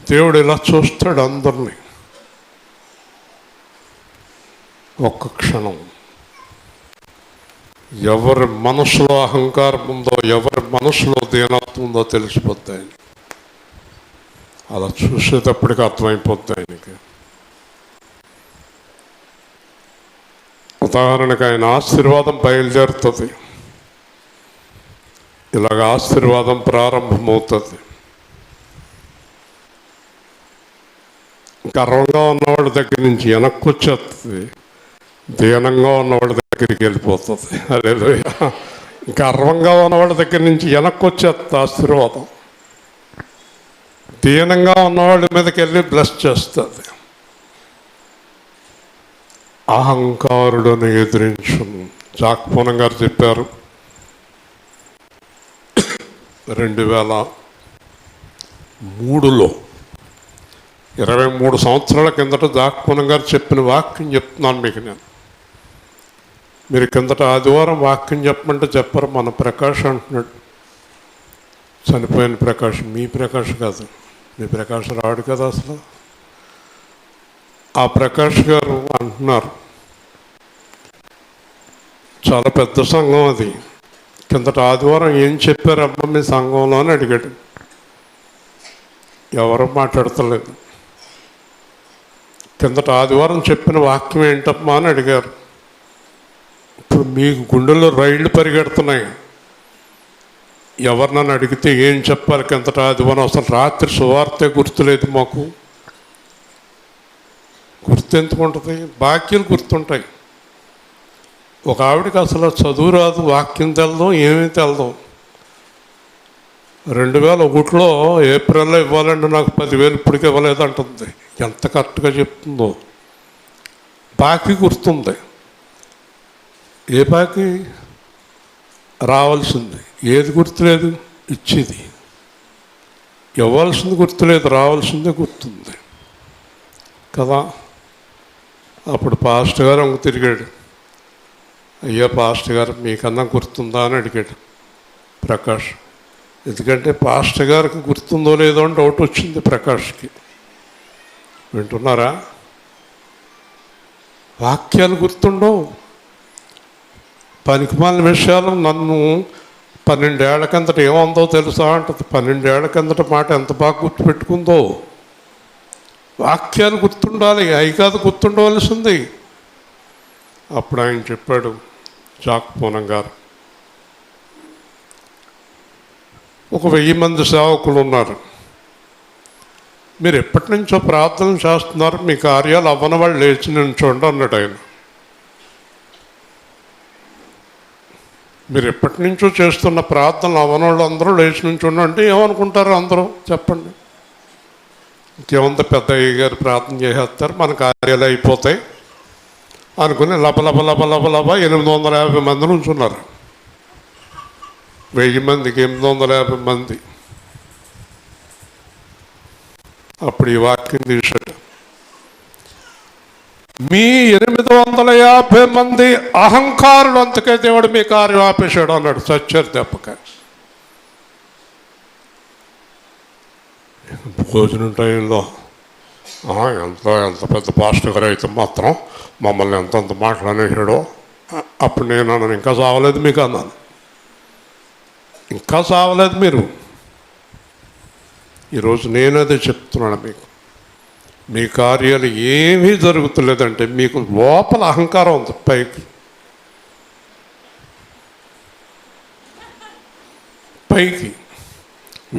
దేవుడు ఇలా చూస్తాడు అందరినీ. ఒక్క క్షణం ఎవరి మనసులో అహంకారం ఉందో, ఎవరి మనసులో దీనత్వం ఉందో తెలిసిపోద్ది ఆయన. అలా చూసేటప్పటికి అర్థమైపోద్ది ఆయనకి. ఉదాహరణకు ఆయన ఆశీర్వాదం బయలుదేరుతుంది, ఇలాగ ఆశీర్వాదం ప్రారంభమవుతుంది. గర్వంగా ఉన్నవాడి దగ్గర నుంచి వెనక్కి వచ్చేస్తుంది, దీనంగా ఉన్నవాడి దగ్గరికి వెళ్ళిపోతుంది. హల్లెలూయా. గర్వంగా ఉన్నవాడి దగ్గర నుంచి వెనక్కి వచ్చేస్తుంది ఆశీర్వాదం, దీనంగా ఉన్నవాడి మీదకి వెళ్ళి బ్లెస్ చేస్తుంది. అహంకారులను ఎదిరించును. జాక్పోనం గారు చెప్పారు, 2003లో 23 సంవత్సరాల కిందట జాక్పోనం గారు చెప్పిన వాక్యం చెప్తున్నాను మీకు నేను. మీరు కిందట ఆదివారం వాక్యం చెప్పమంటే చెప్పరు. మన ప్రకాష్ అంటున్నాడు, చనిపోయిన ప్రకాష్. మీ ప్రకాష్ కాదు, మీ ప్రకాష్ రాడు కదా అసలు. ఆ ప్రకాష్ గారు అంటున్నారు, చాలా పెద్ద సంఘం అది. కిందట ఆదివారం ఏం చెప్పారమ్మా మీ సంఘంలో అని అడిగాడు. ఎవరు మాట్లాడతలేదు. కిందట ఆదివారం చెప్పిన వాక్యం ఏంటమ్మా అని అడిగారు. ఇప్పుడు మీకు గుండెల్లో రైళ్లు పరిగెడుతున్నాయి. ఎవరినని అడిగితే ఏం చెప్పాలి? కిందట ఆదివారం అసలు రాత్రి సువార్తే గుర్తులేదు మాకు. గుర్తెందుకు ఉంటుంది? బాక్యాలు గుర్తుంటాయి. ఒక ఆవిడకి అసలు చదువు రాదు, వాక్యం తెలదు, ఏమీ తెలదు. 2001లో ఏప్రిల్లో ఇవ్వాలంటే నాకు 10,000 ఇప్పటికి ఇవ్వలేదు అంటుంది. ఎంత కరెక్ట్గా చెప్తుందో. బాకీ గుర్తుంది. ఏ బాకీ? రావాల్సింది. ఏది గుర్తులేదు? ఇచ్చేది. ఇవ్వాల్సింది గుర్తులేదు, రావాల్సిందే గుర్తుంది కదా. అప్పుడు పాస్టర్ గారు తిరిగాడు, అయ్యా పాస్టర్ గారు మీకన్నా గుర్తుందా అని అడిగాడు ప్రకాష్. ఎందుకంటే పాస్టర్ గారికి గుర్తుందో లేదో అని డౌట్ వచ్చింది ప్రకాష్కి. వింటున్నారా? వాక్యాలు గుర్తుండవు, పనికిమాలిన విషయాలు. నన్ను 12 ఏళ్ల కిందట ఏముందో తెలుసా అంటది. 12 ఏళ్ల కిందట మాట ఎంత బాగా గుర్తుపెట్టుకుందో. వాక్యాలు గుర్తుండాలి, అవి కాదు గుర్తుండవలసింది. అప్పుడు ఆయన చెప్పాడు, జాక్ పూనం గారు, ఒక 1000 మంది సేవకులు ఉన్నారు, మీరు ఎప్పటి నుంచో ప్రార్థన చేస్తున్నారు, మీ కార్యాలు అవ్వని వాళ్ళు లేచి నిల్చోండి అన్నాడు ఆయన. మీరు ఎప్పటి నుంచో చేస్తున్న ప్రార్థనలు అవ్వనోళ్ళు అందరూ లేచి నుంచోండి అంటే ఏమనుకుంటారు అందరూ చెప్పండి? ఇంకేముంది, పెద్ద అయ్య గారు ప్రార్థన చేసేస్తారు, మన కార్యాలు అయిపోతాయి అనుకుని లబ 850 మంది నుంచున్నారు. 1000 మందికి 850 మంది. అప్పుడు ఈ వాక్యం తీశాడు, మీ 850 మంది అహంకారులు, అంతకే దేవుడు మీ కార్యం ఆపేశాడు అన్నాడు. చచ్చారు దెబ్బక. భోజనం టైంలో ఎంత పెద్ద పాస్టర్ గారు అయితే మాత్రం మమ్మల్ని ఎంతంత మాట్లాడేసాడో. అప్పుడు నేను అన్నాను, ఇంకా చావలేదు మీకు అన్నాను, ఇంకా చావలేదు మీరు. ఈరోజు నేనదే చెప్తున్నాను మీకు, మీ కార్యాలు ఏమీ జరుగుతులేదంటే మీకు లోపల అహంకారం ఉంది, పైకి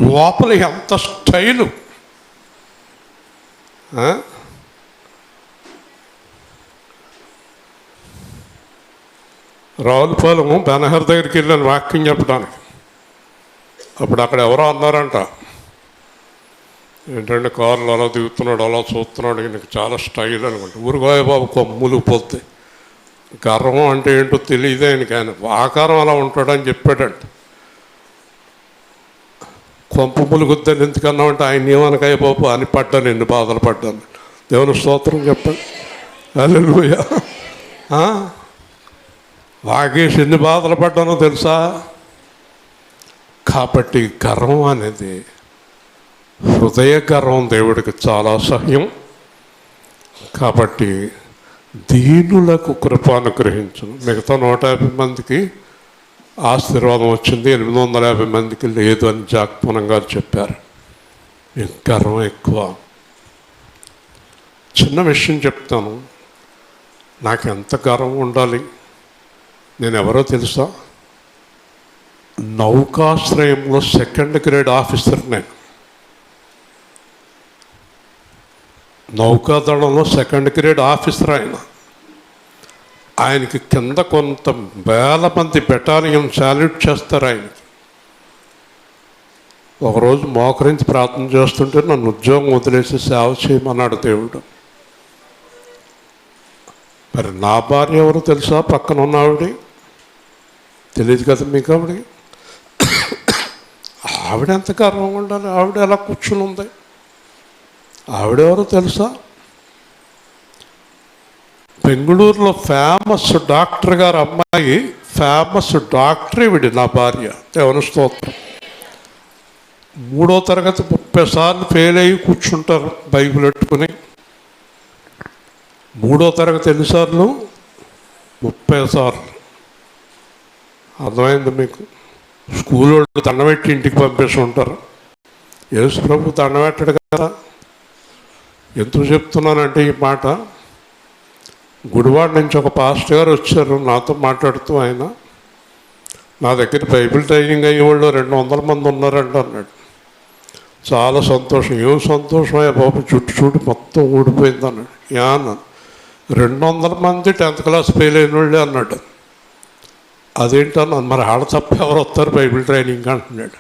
లోపల ఎంత స్టైలు. రావులపాలెం బెనహర్ దగ్గరికి వెళ్ళాను వాక్యం చెప్పడానికి. అప్పుడు అక్కడ ఎవరో అన్నారంట, ఏంటంటే కారులో అలా దిగుతున్నాడు, అలా చూస్తున్నాడు, ఈయనకి చాలా స్టైల్ అనుకుంటా. ఊరుగాయ బాబు కొమ్ములు పోతే గర్వం అంటే ఏంటో తెలియదే ఆయనకి, ఆయన ఆకారం అలా ఉంటాడని చెప్పాడంట. కొంప ములుగుద్దని ఎందుకన్నామంటే ఆయన ఏమనకాయ బాబు అని పడ్డాను, ఎన్ని బాధలు పడ్డాను. దేవుని స్తోత్రం చెప్పండి, హల్లెలూయా. వాగేసి ఎన్ని బాధలు పడ్డానో తెలుసా? కాబట్టి గర్వం అనేది, హృదయ గర్వం దేవుడికి చాలా అసహ్యం. కాబట్టి దీనులకు కృప అనుగ్రహించును. మిగతా 150 మందికి ఆశీర్వాదం వచ్చింది, 850 మందికి లేదు అని జాక్ పూనం గారు చెప్పారు. గర్వం ఎక్కువ. చిన్న విషయం చెప్తాను, నాకు ఎంత గర్వం ఉండాలి. నేను ఎవరో తెలుసా? నౌకాశ్రయంలో 2nd గ్రేడ్ ఆఫీసర్. నేను నౌకాదళంలో 2nd గ్రేడ్ ఆఫీసర్. ఆయనకి కింద కొంత వేల మంది బెటాలియన్ సాల్యూట్ చేస్తారు ఆయనకి. ఒకరోజు మోకరించి ప్రార్థన చేస్తుంటే నన్ను ఉద్యోగం వదిలేసి సేవ చేయమన్నాడు దేవుడు. మరి నా భార్య ఎవరు తెలుసా? పక్కన ఉన్న ఆవిడ, తెలియదు కదా మీకు ఆవిడ. ఆవిడ ఎంత గర్వంగా ఉండాలి, ఆవిడ ఎలా కూర్చుని ఉంది. ఆవిడెవరో తెలుసా? బెంగళూరులో ఫేమస్ డాక్టర్ గారు అమ్మాయి, ఫేమస్ డాక్టర్ ఈవిడ, నా భార్య. దేవుని స్తోత్రం. 3వ తరగతి 30 సార్లు ఫెయిల్ అయ్యి కూర్చుంటారు బైబిల్ పెట్టుకుని. 3వ తరగతి ఎన్నిసార్లు? 30 సార్లు. అర్థమైంది మీకు? స్కూల్ వాళ్ళు దండబెట్టి ఇంటికి పంపేసి ఉంటారు. యేసు ప్రభు దండబెట్టాడు కదా. ఎందుకు చెప్తున్నానంటే ఈ మాట, గుడివాడ నుంచి ఒక పాస్టర్ గారు వచ్చారు నాతో మాట్లాడుతూ. ఆయన నా దగ్గర బైబిల్ ట్రైనింగ్ అయ్యేవాళ్ళు 200 మంది ఉన్నారంట అన్నాడు. చాలా సంతోషం. ఏం సంతోషమయ్యా బాబు, చుట్టూ మొత్తం ఊడిపోయింది అన్నాడు. యా అన్నాను. 200 మంది 10th క్లాస్ ఫెయిల్ అయిన వాళ్ళే అన్నాడు. అదేంటన్నా, మరి ఆడ తప్ప ఎవరు వస్తారు బైబిల్ ట్రైనింగ్ అంటున్నాడు.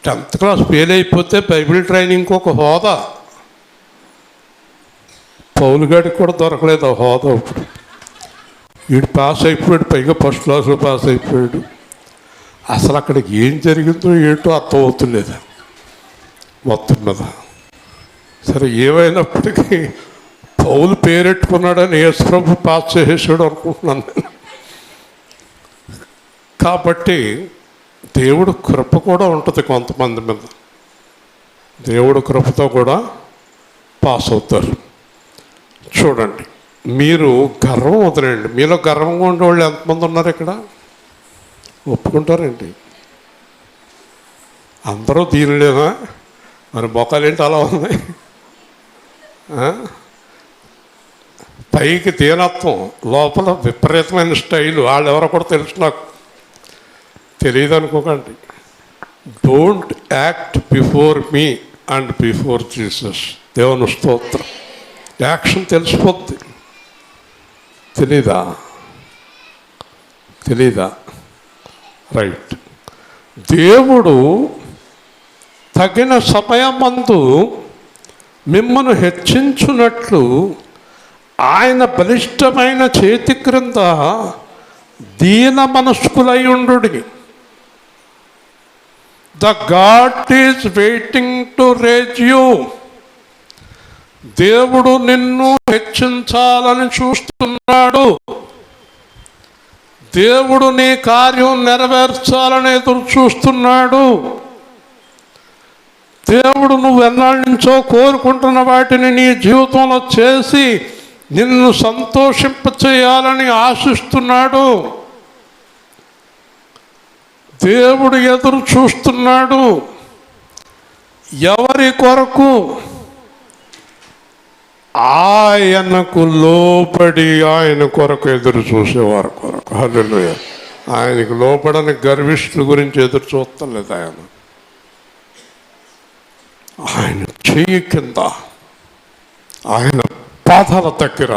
10th క్లాస్ ఫెయిల్ అయిపోతే బైబిల్ ట్రైనింగ్కి ఒక హోదా. పౌలు గారికి కూడా దొరకలేదు ఆ హోదా. ఇప్పుడు వీడు పాస్ అయిపోయాడు, పైగా ఫస్ట్ క్లాస్లో పాస్ అయిపోయాడు. అసలు అక్కడికి ఏం జరిగిందో ఏంటో అర్థం అవుతులేదు మొత్తం మీద. సరే, ఏమైనప్పటికీ పౌలు పేరెట్టుకున్నాడని యేసు ప్రభు పాస్ చేసేసాడు అనుకుంటున్నాను నేను. కాబట్టి దేవుడు కృప కూడా ఉంటుంది కొంతమంది మీద. దేవుడు కృపతో కూడా పాస్ అవుతారు. చూడండి, మీరు గర్వం వదిలేండి. మీలో గర్వంగా ఉండేవాళ్ళు ఎంతమంది ఉన్నారు ఇక్కడ? ఒప్పుకుంటారండి? అందరూ దీనిలేనా? మరి మొక్కలేంటి అలా ఉన్నాయి? పైకి దీనత్వం, లోపల విపరీతమైన స్టైలు. వాళ్ళు ఎవరో కూడా తెలుసు, నాకు తెలియదు అనుకోకండి. Don't act before me and before Jesus. దేవుని స్తోత్రం. యాక్షన్ తెలిసిపోద్ది. తెలీదా? రైట్. దేవుడు తగిన సమయమందు మిమ్మను హెచ్చించున్నట్లు ఆయన బలిష్టమైన చేతి క్రింద దీన మనస్కులై ఉండుడి. The God is waiting to raise you. దేవుడు నిన్ను హెచ్చించాలని చూస్తున్నాడు. దేవుడు నీ కార్యం నెరవేర్చాలని ఎదురు చూస్తున్నాడు. దేవుడు నువ్వు ఎన్నాళ్ళ నుంచో కోరుకుంటున్న వాటిని నీ జీవితంలో చేసి నిన్ను సంతోషింపచేయాలని ఆశిస్తున్నాడు. దేవుడు ఎదురు చూస్తున్నాడు. ఎవరి కొరకు? ఆయనకు లోబడి ఆయన కొరకు ఎదురు చూసేవారి కొరకు. హల్లెలూయా. ఆయనకు లోబడని గర్విష్ఠుల గురించి ఎదురు చూస్తలేదు. ఆయన చెయ్యి కింద, ఆయన పాదాల దగ్గర,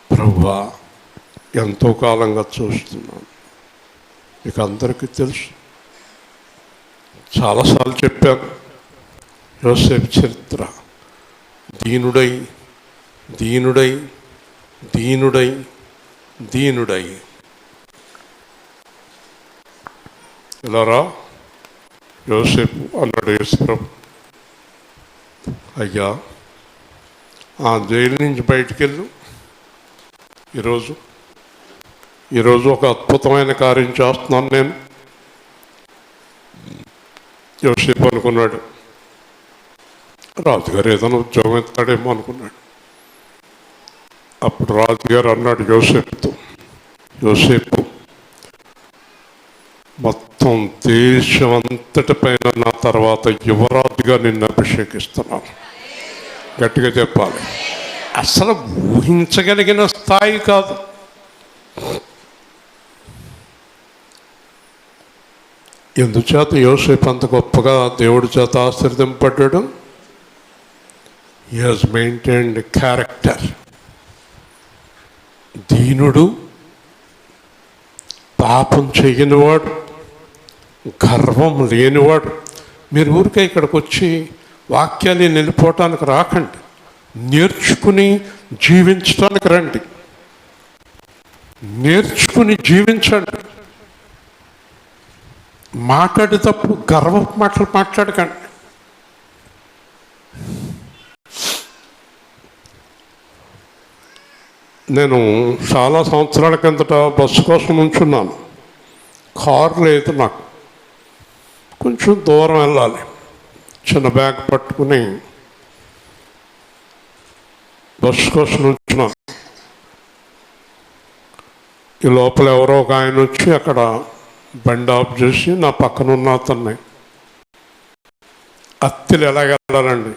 ప్రభువా ఎంతో కాలంగా చూస్తున్నాను. ఇక అందరికీ తెలుసు, చాలాసార్లు చెప్పాను. యోసేపు చరిత్ర. దీనుడై దీనుడై దీనుడై దీనుడై ఇలా రా యోసేపు అన్నాడు యేసుప్రభు. అయ్యా, ఆ జైలు నుంచి బయటికి వెళ్ళు. ఈరోజు ఒక అద్భుతమైన కార్యం చేస్తున్నాను నేను. యోసేపు అనుకున్నాడు, రాజుగారు ఏదైనా ఉద్యోగం ఎత్తాడేమో అనుకున్నాడు. అప్పుడు రాజుగారు అన్నాడు యోసేపుతో, యోసేపు, మొత్తం దేశం అంతటి పైన నా తర్వాత యువరాజుగా నిన్ను అభిషేకిస్తున్నాను. గట్టిగా చెప్పాలి. అసలు ఊహించగలిగిన స్థాయి కాదు. ఎందుచేత యోసేపు అంత గొప్పగా దేవుడి చేత ఆశీర్వదింపబడ్డాడు? He has maintained character. దీనుడు, పాపం చేయనివాడు, గర్వం లేనివాడు. మీరు ఊరికే ఇక్కడికి వచ్చి వాక్యాన్ని నిలిపోవటానికి రాకండి, నేర్చుకుని జీవించడానికి రండి. నేర్చుకుని జీవించండి. మాట్లాడేటప్పుడు గర్వపు మాటలు మాట్లాడకండి. నేను చాలా సంవత్సరాల కిందట బస్సు కోసం ఉంచున్నాను. కారు లేదు నాకు, కొంచెం దూరం వెళ్ళాలి. చిన్న బ్యాగ్ పట్టుకుని బస్సు కోసం ఉంచున్నాను. ఈ లోపల ఎవరో ఒక ఆయన వచ్చి అక్కడ బండి ఆఫ్ చేసి నా పక్కన ఉన్న అతన్ని, అత్తిలి ఎలాగెళ్ళాలండి,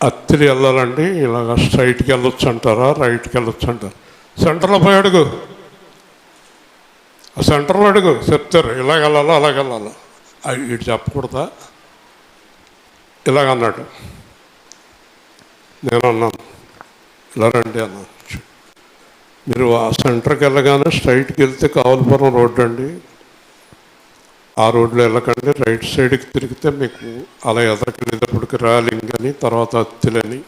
అత్తిలి వెళ్ళాలండి, ఇలాగ స్ట్రైట్కి వెళ్ళొచ్చు అంటారా, రైట్కి వెళ్ళొచ్చు అంటారు. సెంటర్లో పోయి అడుగు, ఆ సెంటర్లో అడుగు, చెప్తారు ఇలాగ వెళ్ళాలా అలాగ వెళ్ళాలా. ఇటు చెప్పకూడదా? ఇలాగన్నాడు. నేను అన్నాను, ఇలా రండి అన్నాను. మీరు ఆ సెంటర్కి వెళ్ళగానే స్ట్రైట్కి వెళ్తే కావలపురం రోడ్డు అండి, ఆ రోడ్లో వెళ్ళకండి, రైట్ సైడ్కి తిరిగితే మీకు అలా ఎదరికెళ్ళేటప్పటికి ర్యాలింగ్ అని, తర్వాత అత్తిలని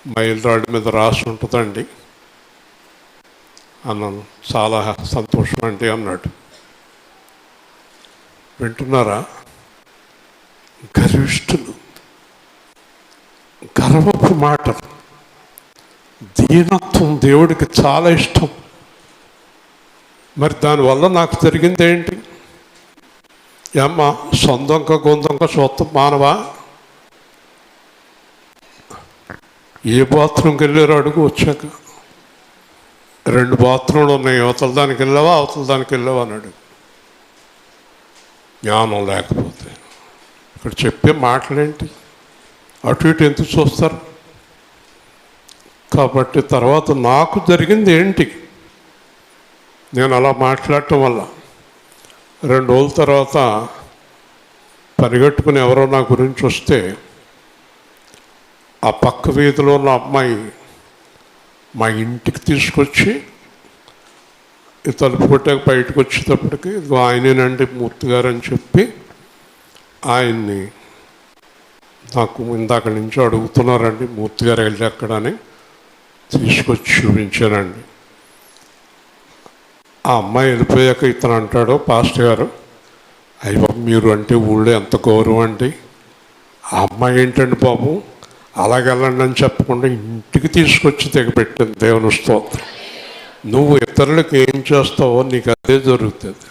మైల్ రాడ్ మీద రాసి ఉంటుందండి అన్నాను. చాలా సంతోషం అండి అన్నాడు. వింటున్నారా? గర్విష్ఠులు, గర్వపు మాటలు. దీనత్వం దేవుడికి చాలా ఇష్టం. మరి దానివల్ల నాకు జరిగింది ఏంటి? ఏమ్మా, సొంతంక గొంతంక చూస్తాం మానవా? ఏ బాత్రూమ్కి వెళ్ళారో అడుగు వచ్చాక. 2 బాత్రూమ్లు ఉన్నాయి, అవతల దానికి వెళ్ళావా అవతల దానికి వెళ్ళావా అని అడుగు. జ్ఞానం లేకపోతే ఇక్కడ చెప్పే మాటలేంటి? అటు ఇటు ఎందుకు చూస్తారు? కాబట్టి తర్వాత నాకు జరిగింది ఏంటి? నేను అలా మాట్లాడటం వల్ల 2 రోజుల తర్వాత పరిగెట్టుకుని ఎవరో నా గురించి వస్తే, ఆ పక్క వీధిలో ఉన్న అమ్మాయి మా ఇంటికి తీసుకొచ్చి ఈ తలుపు కొట్టాక బయటకు వచ్చేటప్పటికి, ఇదిగో ఆయనేనండి మూర్తి గారు అని చెప్పి ఆయన్ని నాకు ఇందాక నుంచి అడుగుతున్నారండి మూర్తి గారు వెళ్ళి అక్కడని తీసుకొచ్చి చూపించానండి. ఆ అమ్మాయి వెళ్ళిపోయాక ఇతను అంటాడు, పాస్టర్ గారు, అయ్యో మీరు అంటే ఊళ్ళో ఎంత గౌరవం అండి, ఆ అమ్మాయి ఏంటండి బాబు అలాగెళ్ళండి అని చెప్పకుండా ఇంటికి తీసుకొచ్చి తెగపెట్టింది. దేవుని స్తోత్రం. నువ్వు ఇతరులకు ఏం చేస్తావో నీకు అదే జరుగుతుంది.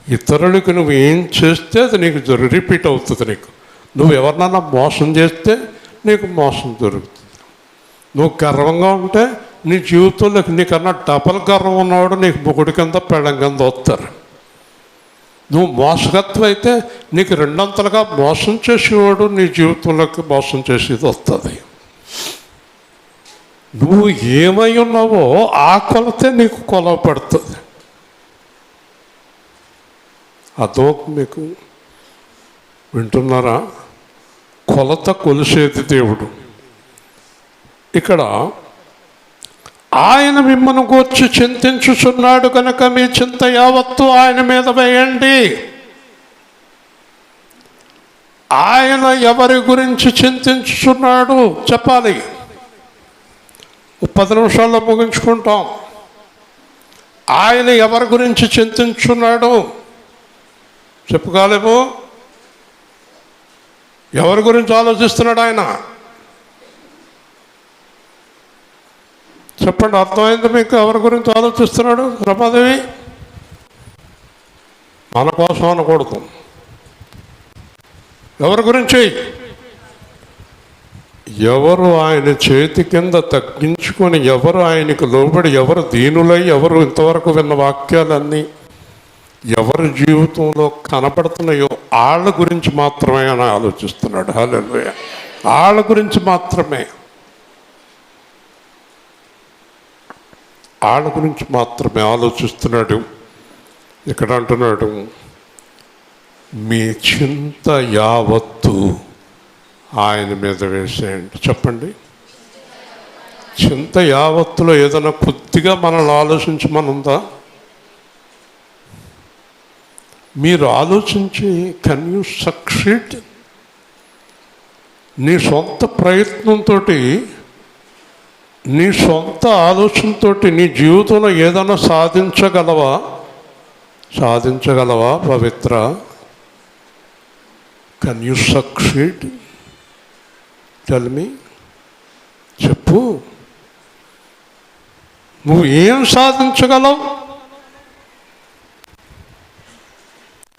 ఇతరులకు నువ్వు ఏం చేస్తే అది నీకు రిపీట్ అవుతుంది. నువ్వు ఎవరినన్నా మోసం చేస్తే నీకు మోసం జరుగుతుంది. నువ్వు గర్వంగా ఉంటే నీ జీవితంలోకి నీకన్నా డబల్ గర్వం ఉన్నవాడు నీకు మొగుడి కింద పెళ్ళం కింద వస్తారు. నువ్వు మోసగత్వం అయితే నీకు 2 మోసం చేసేవాడు నీ జీవితంలోకి మోసం చేసేది వస్తుంది. నువ్వు ఏమై ఉన్నావో ఆ కొలతే నీకు కొలవ పడుతుంది. అదొక మీకు వింటున్నారా? కొలత కొలిసేది దేవుడు. ఇక్కడ ఆయన మిమ్మల్ని గూర్చి చింతించుచున్నాడు కనుక మీ చింత యావత్తు ఆయన మీద వేయండి. ఆయన ఎవరి గురించి చింతించుచున్నాడు చెప్పాలి. 10 నిమిషాల్లో ముగించుకుంటాం. ఆయన ఎవరి గురించి చింతించున్నాడు చెప్పుకోలేము. ఎవరి గురించి ఆలోచిస్తున్నాడు ఆయన? చెప్పండి, అర్థమైంది మీకు? ఎవరి గురించి ఆలోచిస్తున్నాడు? రమాదేవి, మన కోసం అనకూడదు. ఎవరి గురించి? ఎవరు ఆయన చేతి కింద తగ్గించుకొని, ఎవరు ఆయనకు లోబడి, ఎవరు దీనులై, ఎవరు ఇంతవరకు విన్న వాక్యాలన్నీ ఎవరి జీవితంలో కనపడుతున్నాయో వాళ్ళ గురించి మాత్రమే ఆయన ఆలోచిస్తున్నాడు. హల్లెలూయా. వాళ్ళ గురించి మాత్రమే, వాళ్ళ గురించి మాత్రమే ఆలోచిస్తున్నాడు. ఇక్కడ అంటున్నాడు, మీ చింత యావత్తు ఆయన మీద వేసేయండి. చెప్పండి, చింత యావత్తులో ఏదైనా కొద్దిగా మనల్ని ఆలోచించమనుందా? మీరు ఆలోచించి కెన్ యూ సక్సీడ్? నీ సొంత ప్రయత్నంతో, నీ సొంత ఆలోచనతో నీ జీవితంలో ఏదైనా సాధించగలవా Pavitra? Can you succeed? Tell me, చెప్పు. నువ్వు ఏం సాధించగలవు?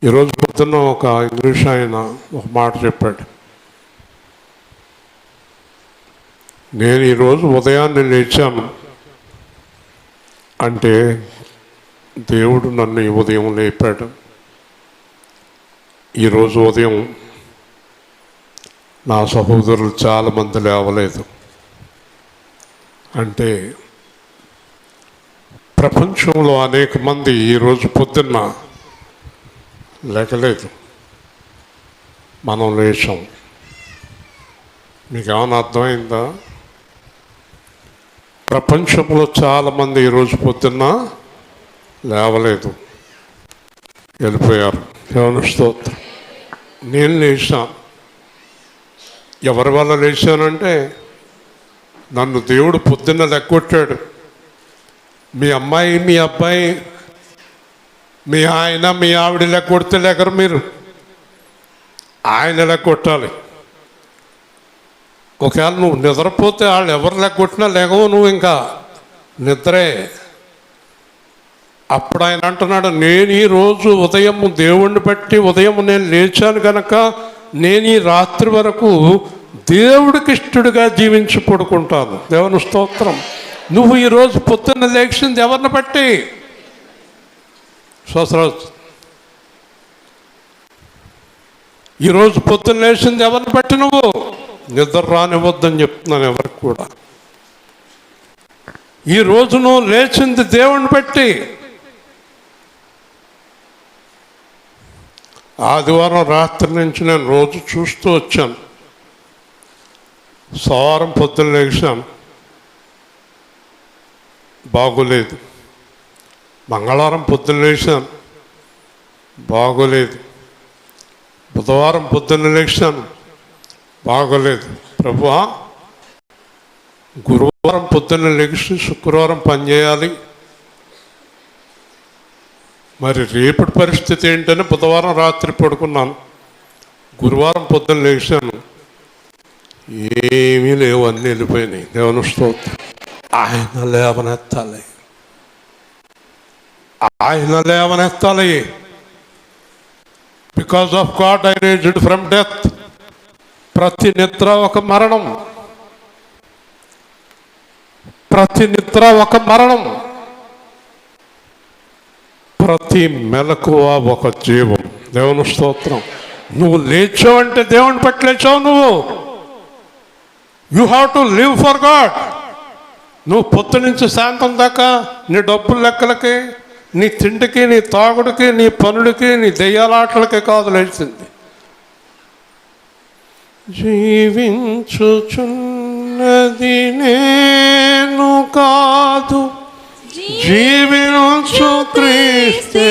ఈరోజు పొద్దున్న ఒక ఇంగ్లీష్ ఆయన ఒక మాట చెప్పాడు. నేను ఈరోజు ఉదయాన్నే లేచాను అంటే దేవుడు నన్ను ఈ ఉదయం లేపాడు. ఈరోజు ఉదయం నా సహోదరులు చాలామంది లేవలేదు అంటే ప్రపంచంలో అనేక మంది ఈరోజు పొద్దున్న లేకలేదు, మనం లేచాం. మీకు ఏమైనా అర్థమైందా? ప్రపంచంలో చాలామంది ఈరోజు పొద్దున్న లేవలేదు, వెళ్ళిపోయారు. దేవుని స్తోత్రం. నేను లేచాను. ఎవరి వల్ల లేచానంటే నన్ను దేవుడు పొద్దున్న లెక్కొట్టాడు. మీ అమ్మాయి, మీ అబ్బాయి, మీ ఆయన, మీ ఆవిడ లెక్కొడితే లేకరు మీరు. ఆయన లెక్కొట్టాలి. ఒకవేళ నువ్వు నిద్రపోతే వాళ్ళు ఎవరు లెగ్గొట్టినా లేగవు, నువ్వు ఇంకా నిద్రే. అప్పుడు ఆయన అంటున్నాడు, నేను ఈరోజు ఉదయం దేవుణ్ణి బట్టి ఉదయం నేను లేచాను కనుక నేను ఈ రాత్రి వరకు దేవుడికి ఇష్టడుగా జీవించి పడుకుంటాను. దేవుని స్తోత్రం. నువ్వు ఈరోజు పొద్దున్న లేచింది ఎవరిని బట్టి? స్వసరాజు, ఈరోజు పొద్దున్న లేచింది ఎవరిని బట్టి? నువ్వు నిద్ర రానివ్వద్దని చెప్తున్నాను ఎవరికి కూడా. ఈరోజు నువ్వు లేచింది దేవుణ్ణి బట్టి. ఆదివారం రాత్రి నుంచి నేను రోజు చూస్తూ వచ్చాను. సోమవారం పొద్దున్న లేచాను, బాగోలేదు. మంగళవారం పొద్దున్న లేచాను, బాగోలేదు. బుధవారం పొద్దున్న లేచాను, బాగోలేదు. ప్రభువా, గురువారం పొద్దున్న లేచి శుక్రవారం పనిచేయాలి, మరి రేపటి పరిస్థితి ఏంటని బుధవారం రాత్రి పడుకున్నాను. గురువారం పొద్దున్న లేచాను, ఏమీ లేవు, అన్నీ వెళ్ళిపోయినాయి. దేవుని స్తోత్రం. ఆయన లేవనెత్తాలి, ఆయన లేవనెత్తాలి. Because of God I raised from death. ప్రతి నిద్ర ఒక మరణం, ప్రతి నిద్ర ఒక మరణం, ప్రతి మెలకువ ఒక జీవం. దేవుని స్తోత్రం. నువ్వు లేచావంటే దేవుని పట్ల లేచావు. నువ్వు you have to live for God. నువ్వు పొద్దు నుంచి సాయంత్రం దాకా నీ డబ్బుల లెక్కలకి, నీ తిండికి, నీ తాగుడికి, నీ పనులకి, నీ దెయ్యాలాటలకి కాదు లేచింది. జీవించుచున్నది నేను కాదు, జీవించు క్రీస్తే.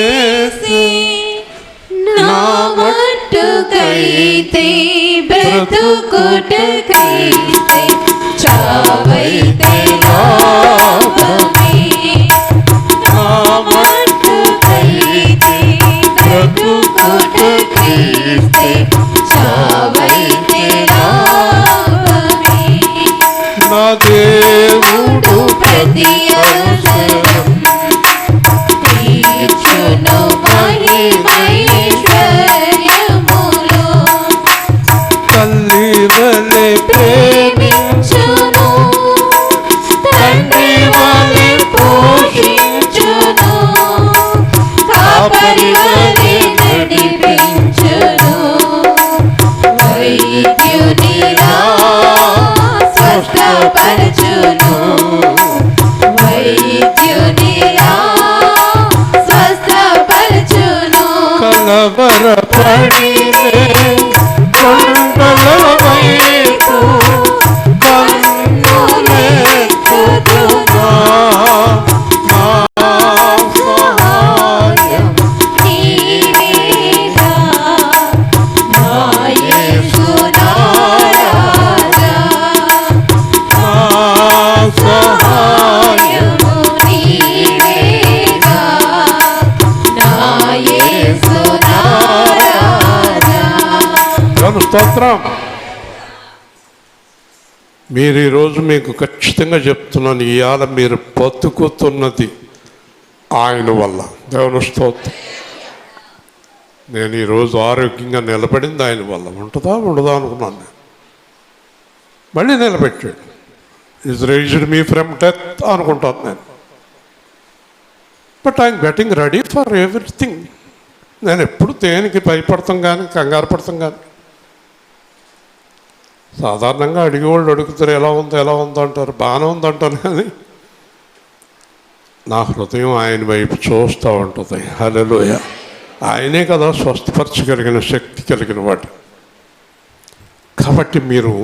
నా మట్టుకైతే బ్రతుకుటకైతే చావైతే లాభమే. నా మట్టుకైతే బ్రతుకుటకైతే చావైతే లాభమే. నా దేవుడు ప్రతి అవసరం తీర్చును మహిమైశ్వర్యములో. తల్లి వలె ప్రేమించును, తండ్రి వలె పోషించును, కాపరి వలె నడిపించును. వైద్యునిలా స్వస్థపరచును, వైద్యునిలా స్వస్థపరచును. కలవరపడినే కొండల వైపు కన్నులెత్తుదునా. నా సహాయం నీవేగా, నా యేసు నా రాజా. నా సహాయం సహాయము నీవేగా, నా యేసు నా రాజా. దేవుని స్తోత్రం. మీరు ఈరోజు మీకు ఖచ్చితంగా చెప్తున్నాను, ఇవాళ మీరు బతుకుతున్నది ఆయన వల్ల. దేవుని స్తోత్రం. నేను ఈరోజు ఆరోగ్యంగా నిలబడింది ఆయన వల్ల. ఉంటుందా ఉండదా అనుకున్నాను నేను. మళ్ళీ నిలబెట్టాడు. Is raised me from death అనుకుంటాను నేను. But I'm getting ready for everything. నేను ఎప్పుడు దేనికి భయపడతాం కానీ కంగారు పడతాం కానీ. సాధారణంగా అడిగేవాళ్ళు అడుగుతారు, ఎలా ఉందో ఎలా ఉందో అంటారు. బాగానే ఉందంటాను కానీ నా హృదయం ఆయన వైపు చూస్తూ ఉంటుంది. హల్లెలూయా. ఆయనే కదా స్వస్థపరచగలిగిన శక్తి కలిగిన వాడు. కాబట్టి మీరు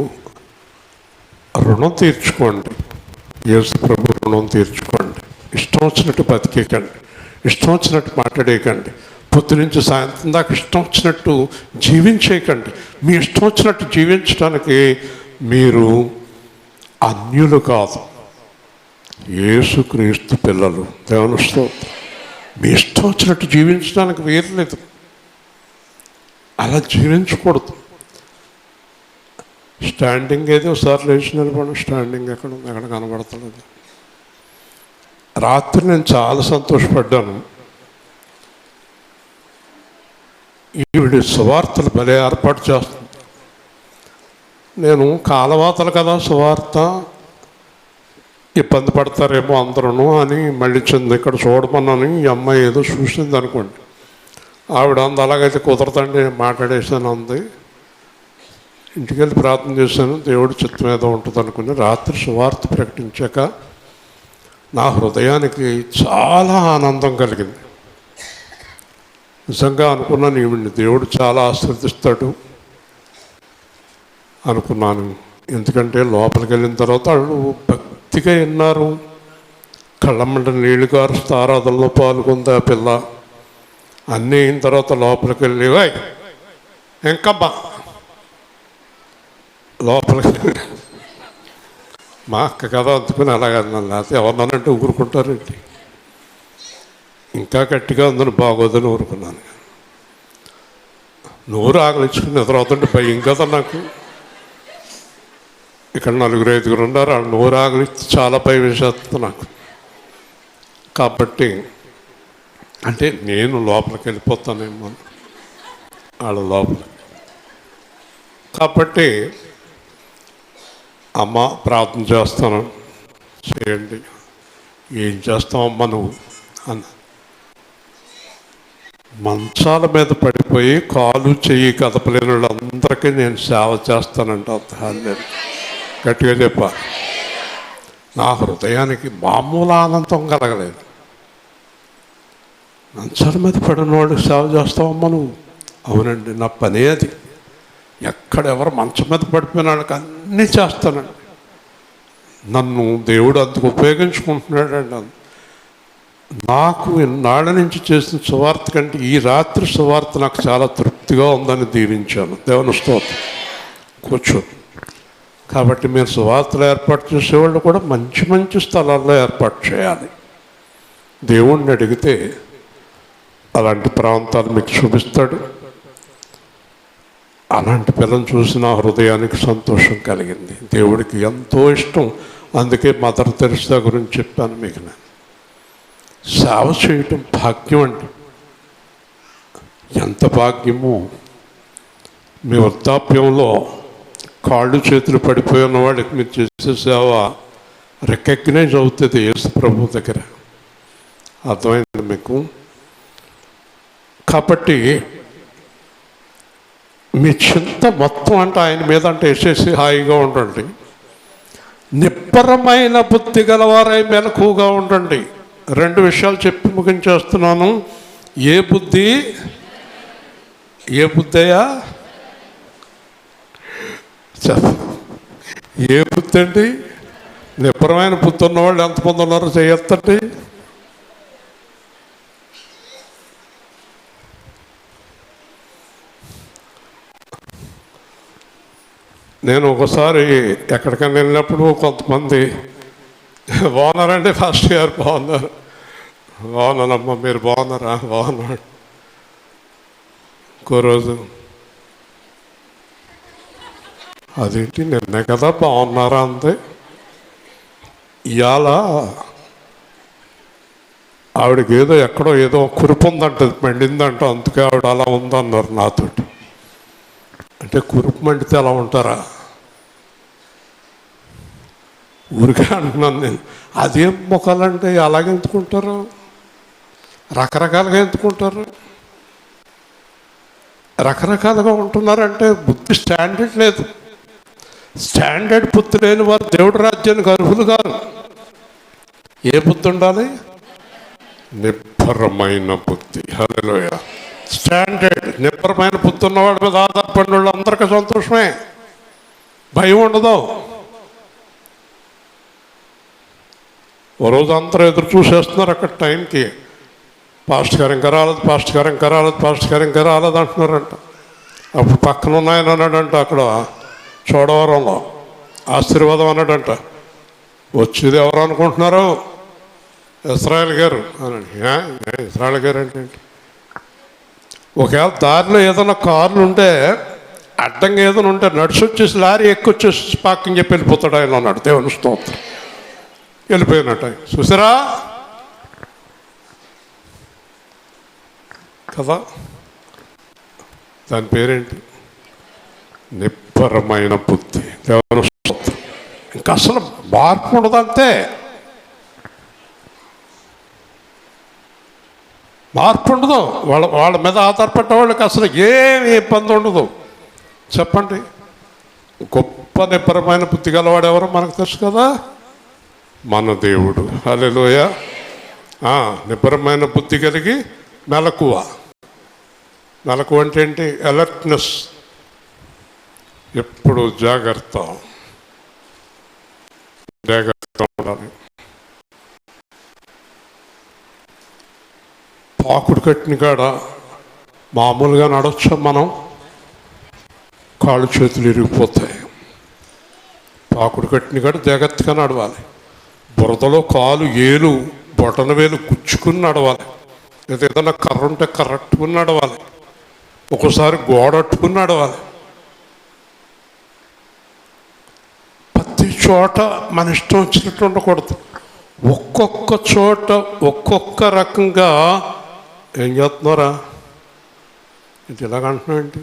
రుణం తీర్చుకోండి, యేసు ప్రభు రుణం తీర్చుకోండి. ఇష్టం వచ్చినట్టు బతికేకండి, ఇష్టం వచ్చినట్టు మాట్లాడేయకండి. పొద్దు నుంచి సాయంత్రం దాకా ఇష్టం వచ్చినట్టు జీవించేయకండి. మీ ఇష్టం వచ్చినట్టు జీవించడానికి మీరు అన్యులు కాదు, యేసుక్రీస్తు పిల్లలు. దేవుని స్తోత్రం. మీ ఇష్టం వచ్చినట్టు జీవించడానికి వీరలేదు, అలా జీవించకూడదు. స్టాండింగ్ ఏదో ఒకసారి లేచి నిలబడి స్టాండింగ్ ఎక్కడ ఉంది, ఎక్కడ కనబడతలేదు. రాత్రి నేను చాలా సంతోషపడ్డాను. ఈవిడ సువార్తలు భలే ఏర్పాటు చేస్తుంది. నేను కాలవాతలు కదా సువార్త, ఇబ్బంది పడతారేమో అందరూ అని మళ్ళీ చెంది ఇక్కడ చూడమన్నాను. ఈ అమ్మాయి ఏదో చూసింది అనుకోండి. ఆవిడ అంది అలాగైతే కుదరదండి, మాట్లాడేసాను అంది. ఇంటికి వెళ్ళి ప్రార్థన చేశాను, దేవుడి చిత్తం ఏదో ఉంటుంది అనుకుని రాత్రి సువార్త ప్రకటించాక నా హృదయానికి చాలా ఆనందం కలిగింది. నిజంగా అనుకున్నాను, ఈవిడ్ని దేవుడు చాలా ఆశీర్వదిస్తాడు అనుకున్నాను. ఎందుకంటే లోపలికి వెళ్ళిన తర్వాత వాళ్ళు భక్తిగా విన్నారు. కళ్ళమ్మట నీళ్లు కారుస్తూ ఆరాధనలో పాల్గొంది ఆ పిల్ల. అన్నీ అయిన తర్వాత లోపలికి వెళ్ళి ఇంకబ్బా లోపలికి మా అక్క కథ అందుకుని అలాగన్నాను. లేకపోతే ఎవరినానంటే ఊరుకుంటారండి. ఇంకా గట్టిగా ఉందని బాగోదని ఊరుకున్నాను. నోరు ఆకలించుకుని నిద్రవుతుంటే భయం కదా నాకు. ఇక్కడ 4-5 ఉన్నారు, వాళ్ళు నోరు ఆకలిస్తే చాలా భయం వేసేస్తుంది నాకు. కాబట్టి అంటే నేను లోపలికి వెళ్ళిపోతానేమో వాళ్ళ లోపలికి. కాబట్టి అమ్మ ప్రార్థన చేస్తాను, చేయండి. ఏం చేస్తావమ్మా నువ్వు అన్న. మంచాల మీద పడిపోయి కాలు చెయ్యి కదపలేని వాళ్ళందరికీ నేను సేవ చేస్తానంట. గట్టిగా చెప్పా. నా హృదయానికి మామూలు ఆనందం కలగలేదు. మంచాల మీద పడిన వాళ్ళకి సేవ చేస్తావమ్మా నువ్వు? అవునండి, నా పనే అది. ఎక్కడెవరు మంచం మీద పడిపోయిన వాళ్ళకి అన్నీ చేస్తానండి. నన్ను దేవుడు అందుకు ఉపయోగించుకుంటున్నాడండి. నాకు ఇన్నాళ్ళ నుంచి చేసిన సువార్త కంటే ఈ రాత్రి సువార్త నాకు చాలా తృప్తిగా ఉందని దీవించాను. దేవుని స్తోత్రం. కూర్చో. కాబట్టి మీరు సువార్తలు ఏర్పాటు చేసేవాళ్ళు కూడా మంచి మంచి స్థలాల్లో ఏర్పాటు చేయాలి. దేవుణ్ణి అడిగితే అలాంటి ప్రాంతాలు మీకు చూపిస్తాడు. అలాంటి పిల్లని చూసి నా హృదయానికి సంతోషం కలిగింది. దేవుడికి ఎంతో ఇష్టం. అందుకే మదర్ తెరెసా గురించి చెప్పాను మీకు. నేను సేవ చేయటం భాగ్యం అండి. ఎంత భాగ్యమో. మీ వృద్ధాప్యంలో కాళ్ళు చేతులు పడిపోయిన వాళ్ళకి మీరు చేసే సేవ రికగ్నైజ్ అవుతుంది యేసు ప్రభు దగ్గర. అర్థమైంది మీకు? కాబట్టి మీ చింత మొత్తం అంటే ఆయన మీద అంటే వేసేసి హాయిగా ఉండండి. నిబ్బరమైన బుద్ధి గలవారై మెలకువగా ఉండండి. 2 విషయాలు చెప్పి ముగించేస్తున్నాను. ఏ బుద్ధి అయ్యా ఏ బుద్ధి అండి? నిబ్బరమైన బుద్ధి ఉన్నవాళ్ళు ఎంతమంది ఉన్నారో చేయొద్దండి. నేను ఒకసారి ఎక్కడికైనా వెళ్ళినప్పుడు కొంతమంది బాగున్నారండి, ఫస్ట్ గారు బాగున్నారు, బాగున్నానమ్మా మీరు బాగున్నారా, బాగున్నాడు. ఇంకో రోజు అదేంటి నిన్నే కదా బాగున్నారా అంతే. ఇవాళ ఆవిడకి ఎక్కడో ఏదో కురుపు ఉందంట, మండిందంట, అందుకే ఆవిడ అలా ఉందన్నారు నాతోటి. అంటే కురుపు మండితే అలా ఉంటారా? ఊరికే అంటున్నాను నేను. అదేం ముఖాలంటే అలాగే ఎందుకుంటారు? రకరకాలుగా ఎందుకుంటారు? రకరకాలుగా ఉంటున్నారంటే బుద్ధి స్టాండర్డ్ లేదు. స్టాండర్డ్ బుద్ధి లేని వారు దేవుడి రాజ్యానికి అర్హులు కాదు. ఏ బుద్ధి ఉండాలి? నిబ్బరమైన బుద్ధి. హల్లెలూయా. స్టాండర్డ్ నిబ్బరమైన బుద్ధి ఉన్నవాడి మీద ఆధారపడిన వాళ్ళు అందరికీ సంతోషమే, భయం ఉండదు. ఓ రోజు అందరూ ఎదురు చూసేస్తున్నారు అక్కడ టైంకి. పాస్టర్ గారు ఇంకా రాలేదు, పాస్టర్ గారు ఇంకా రాలేదు, పాస్టర్ గారు ఇంకా రాలేదు అంటున్నారంట. అప్పుడు పక్కన ఉన్నాయని అన్నాడంట, అక్కడ చోడవరంలో ఆశీర్వాదం అన్నాడంట. వచ్చేది ఎవరు అనుకుంటున్నారు? ఇస్రాయేల్ గారు అన్నాడు. ఇస్రాయేల్ గారు అంటే ఒకవేళ దారిలో ఏదైనా కార్లు ఉంటే అడ్డంగా ఏదైనా ఉంటే నడిచి వచ్చేసి లారీ ఎక్కొచ్చేసి పార్కింగ్ చెప్పి వెళ్ళిపోతాడు ఆయన అన్నాడు. దేవుని స్తోత్రం. వెళ్ళిపోయినట్టు ఆయన చూసారా కదా. దాని పేరేంటి? నిబ్బరమైన బుద్ధి. దేవుని స్తోత్రం. ఇంకా అసలు మార్పు ఉండదు, అంతే. మార్పు ఉండదు. వాళ్ళ మీద ఆధారపడ్డ వాళ్ళకి అసలు ఏమి ఇబ్బంది ఉండదు. చెప్పండి, గొప్ప నిబ్బరమైన బుద్ధి గలవాడు ఎవరో మనకు తెలుసు కదా, మన దేవుడు. హల్లెలూయా. నిబ్బరమైన బుద్ధి కలిగి మెలకువ. మెలకువ అంటే ఏంటి? అలర్ట్నెస్, ఎప్పుడు జాగ్రత్తగా ఉండాలి. పాకుడు కట్టిన కాడ మామూలుగా నడవచ్చా మనం? కాళ్ళు చేతులు ఇరిగిపోతాయి. పాకుడు కట్టిన కాడ జాగ్రత్తగా నడవాలి. బురదలో కాలు ఏలు బొటన వేలు గుచ్చుకుని నడవాలి. లేదా ఏదైనా కర్ర ఉంటే కర్రట్టుకుని నడవాలి. ఒక్కోసారి గోడట్టుకుని నడవాలి. ప్రతి చోట మన ఇష్టం వచ్చినట్టు ఉండకూడదు. ఒక్కొక్క చోట ఒక్కొక్క రకంగా. ఏం చేస్తున్నారా ఇది ఇలాగంటున్నావు ఏంటి?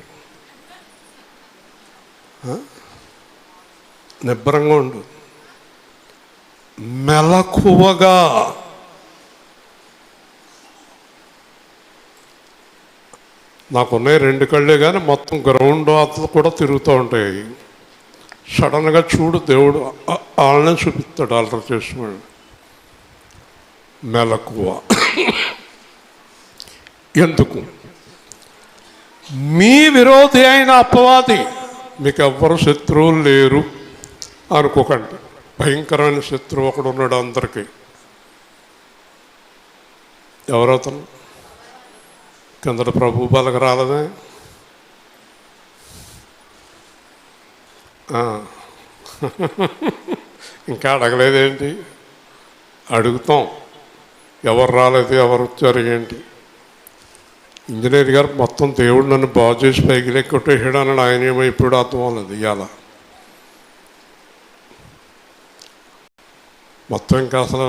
నిబ్బరంగా ఉండు, మెలకువగా. నాకున్నాయి 2 కళ్ళే, కానీ మొత్తం గ్రౌండ్ అతలు కూడా తిరుగుతూ ఉంటాయి. సడన్గా చూడు, దేవుడు వాళ్ళనే చూపిస్తాడు అల్లరి చేసినాడు. మెలకువ. ఎందుకు? మీ విరోధి అయిన అపవాది, మీకు ఎవ్వరు శత్రువులు లేరు అనుకోకండి. భయంకరమైన శత్రువు ఒకడు ఉన్నాడు అందరికీ. ఎవరతను? కిందట ప్రభు బలగ రాలేదే. ఇంకా అడగలేదేంటి? అడుగుతాం, ఎవరు రాలేదు, ఎవరు వచ్చారు ఏంటి. ఇంజనీర్ గారు మొత్తం దేవుడు నన్ను బాగు చేసి పైకి లెక్కొట్టేసాడు అన్నాడు. ఆయన ఏమో ఇప్పుడు అర్థం అవ్వలేదు. ఇవాళ మొత్తం ఇంకా అసలు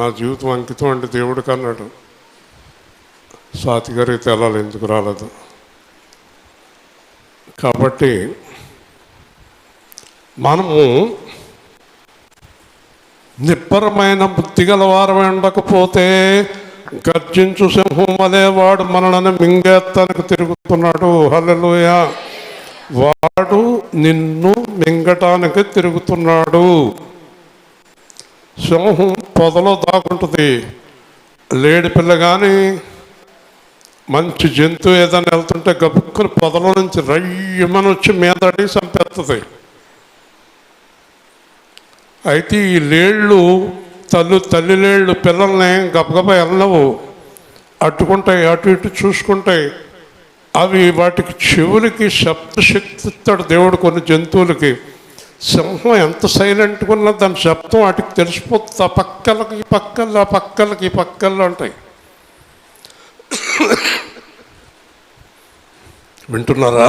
నా జీవితం అంకితం అంటే దేవుడికి అన్నాడు. స్వాతి గారికి తెలాలి ఎందుకు రాలేదు. కాబట్టి మనము నిబ్బరమైన బుద్ధి గలవారం ఉండకపోతే గర్జించు సింహం వలె వాడు మనలను మింగేత్తానికి తిరుగుతున్నాడు. హల్లెలూయా. వాడు నిన్ను మింగటానికి తిరుగుతున్నాడు. సింహం పొదలో దాక్కుంటుంది. లేడి పిల్ల కానీ మంచి జంతువు ఏదైనా వెళ్తుంటే గబుక్కుని పొదలో నుంచి రయ్యమని వచ్చి మీదడి చంపేస్తుంది. అయితే ఈ లేళ్ళు తల్లి లేళ్ళు పిల్లల్ని గబగబా వెళ్ళవు, అడ్డుకుంటాయి, అటు ఇటు చూసుకుంటాయి. అవి వాటికి చెవులకి శబ్దశక్తి ఇస్తాడు దేవుడు కొన్ని జంతువులకి. సింహం ఎంత సైలెంట్గా ఉన్నా దాని శబ్దం వాటికి తెలిసిపోతుంది. ఆ పక్కలకి పక్కల్లో, ఆ పక్కలకి పక్కల్లో ఉంటాయి. వింటున్నారా?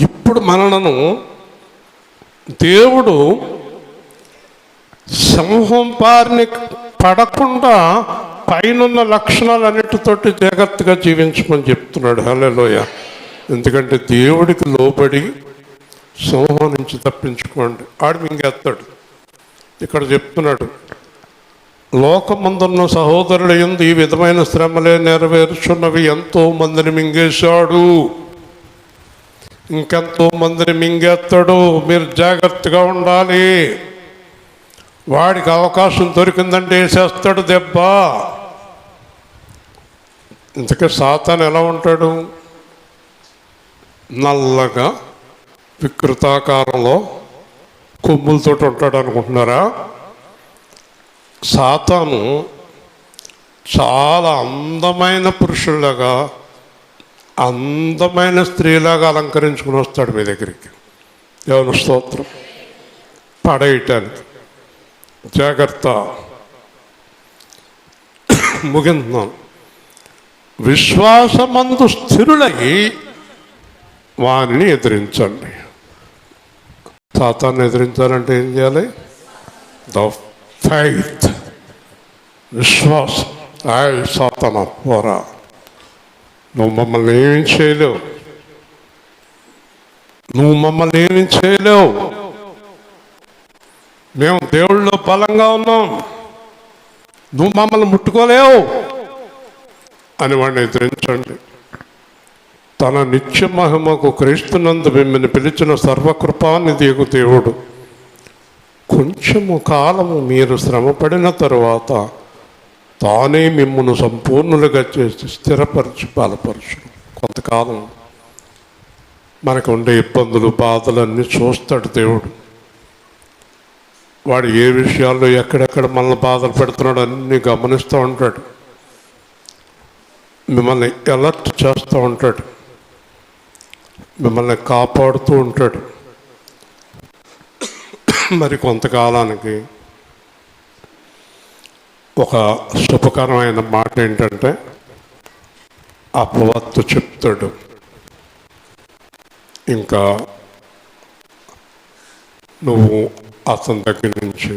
ఇప్పుడు మనలను దేవుడు సింహం బారిని పడకుండా పైనున్న లక్షణాలన్నిటితోటి జాగ్రత్తగా జీవించమని చెప్తున్నాడు. హల్లెలూయా. ఎందుకంటే దేవుడికి లోబడి సింహం నుంచి తప్పించుకోండి, ఆడు మింగేస్తాడు. ఇక్కడ చెప్తున్నాడు, లోకమందున్న సహోదరుల యందు ఈ విధమైన శ్రమలే నెరవేర్చున్నవి ఎంతో మందిని మింగేశాడు, ఇంకెంతో మందిని మింగేస్తాడు. మీరు జాగ్రత్తగా ఉండాలి. వాడికి అవకాశం దొరికిందంటే వేసేస్తాడు దెబ్బ. ఇంతకీ సాతాను ఎలా ఉంటాడు? నల్లగా వికృతాకారంలో కొమ్ములతో ఉంటాడు అనుకుంటున్నారా? సాతాను చాలా అందమైన పురుషుల్లాగా, అందమైన స్త్రీలాగా అలంకరించుకుని వస్తాడు మీ దగ్గరికి. దేవుని స్తోత్రం. పడేయటానికి. జాగ్రత్త. ముగించున్నాను. విశ్వాసమందు స్థిరులై వారిని ఎదిరించండి. సాతాన్ని ఎదిరించాలంటే ఏం చేయాలి? ద ఫైత్, విశ్వాసం. సాతానా పోరా, నువ్వు మమ్మల్ని ఏమీ చేయలేవు, నువ్వు మమ్మల్ని ఏమీ చేయలేవు, మేము దేవుళ్ళలో బలంగా ఉన్నాం, నువ్వు మమ్మల్ని ముట్టుకోలేవు అని వాడిని ఎదిరించండి. తన నిత్య మహిమకు క్రీస్తునందు మిమ్మల్ని పిలిచిన సర్వకృపానిధియగు దేవుడు కొంచెము కాలము మీరు శ్రమపడిన తరువాత తానే మిమ్మల్ని సంపూర్ణులుగా చేసి స్థిరపరచు, బలపరచు. కొంతకాలం మనకు ఉండే ఇబ్బందులు, బాధలన్నీ చూస్తాడు దేవుడు. వాడు ఏ విషయాల్లో ఎక్కడెక్కడ మనల్ని బాధలు పెడుతున్నాడు అన్నీ గమనిస్తూ ఉంటాడు. మిమ్మల్ని అలర్ట్ చేస్తూ ఉంటాడు, మిమ్మల్ని కాపాడుతూ ఉంటాడు. మరి కొంతకాలానికి ఒక శుభకరమైన మాట ఏంటంటే, అపవాది చెప్తాడు, ఇంకా నువ్వు అతని దగ్గర నుంచి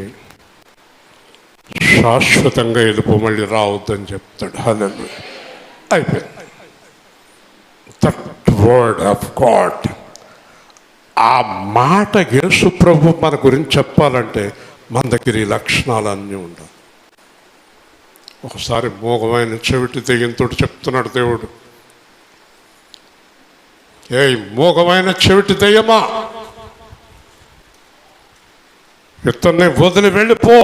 శాశ్వతంగా వెళ్ళిపో, మళ్ళీ రావద్దని చెప్తాడు. హల్లెలూయా. అయిపోయింది. That word of God. ఆ మాట యేసు ప్రభు మన గురించి చెప్పాలంటే మన దగ్గర ఈ లక్షణాలన్నీ ఉండవు. ఒకసారి మోగమైన చెవిటి దెయ్యంతో చెప్తున్నాడు దేవుడు, ఏ మోగమైన చెవిటి దెయ్యమా, ఇతన్ని వదిలి వెళ్ళిపో,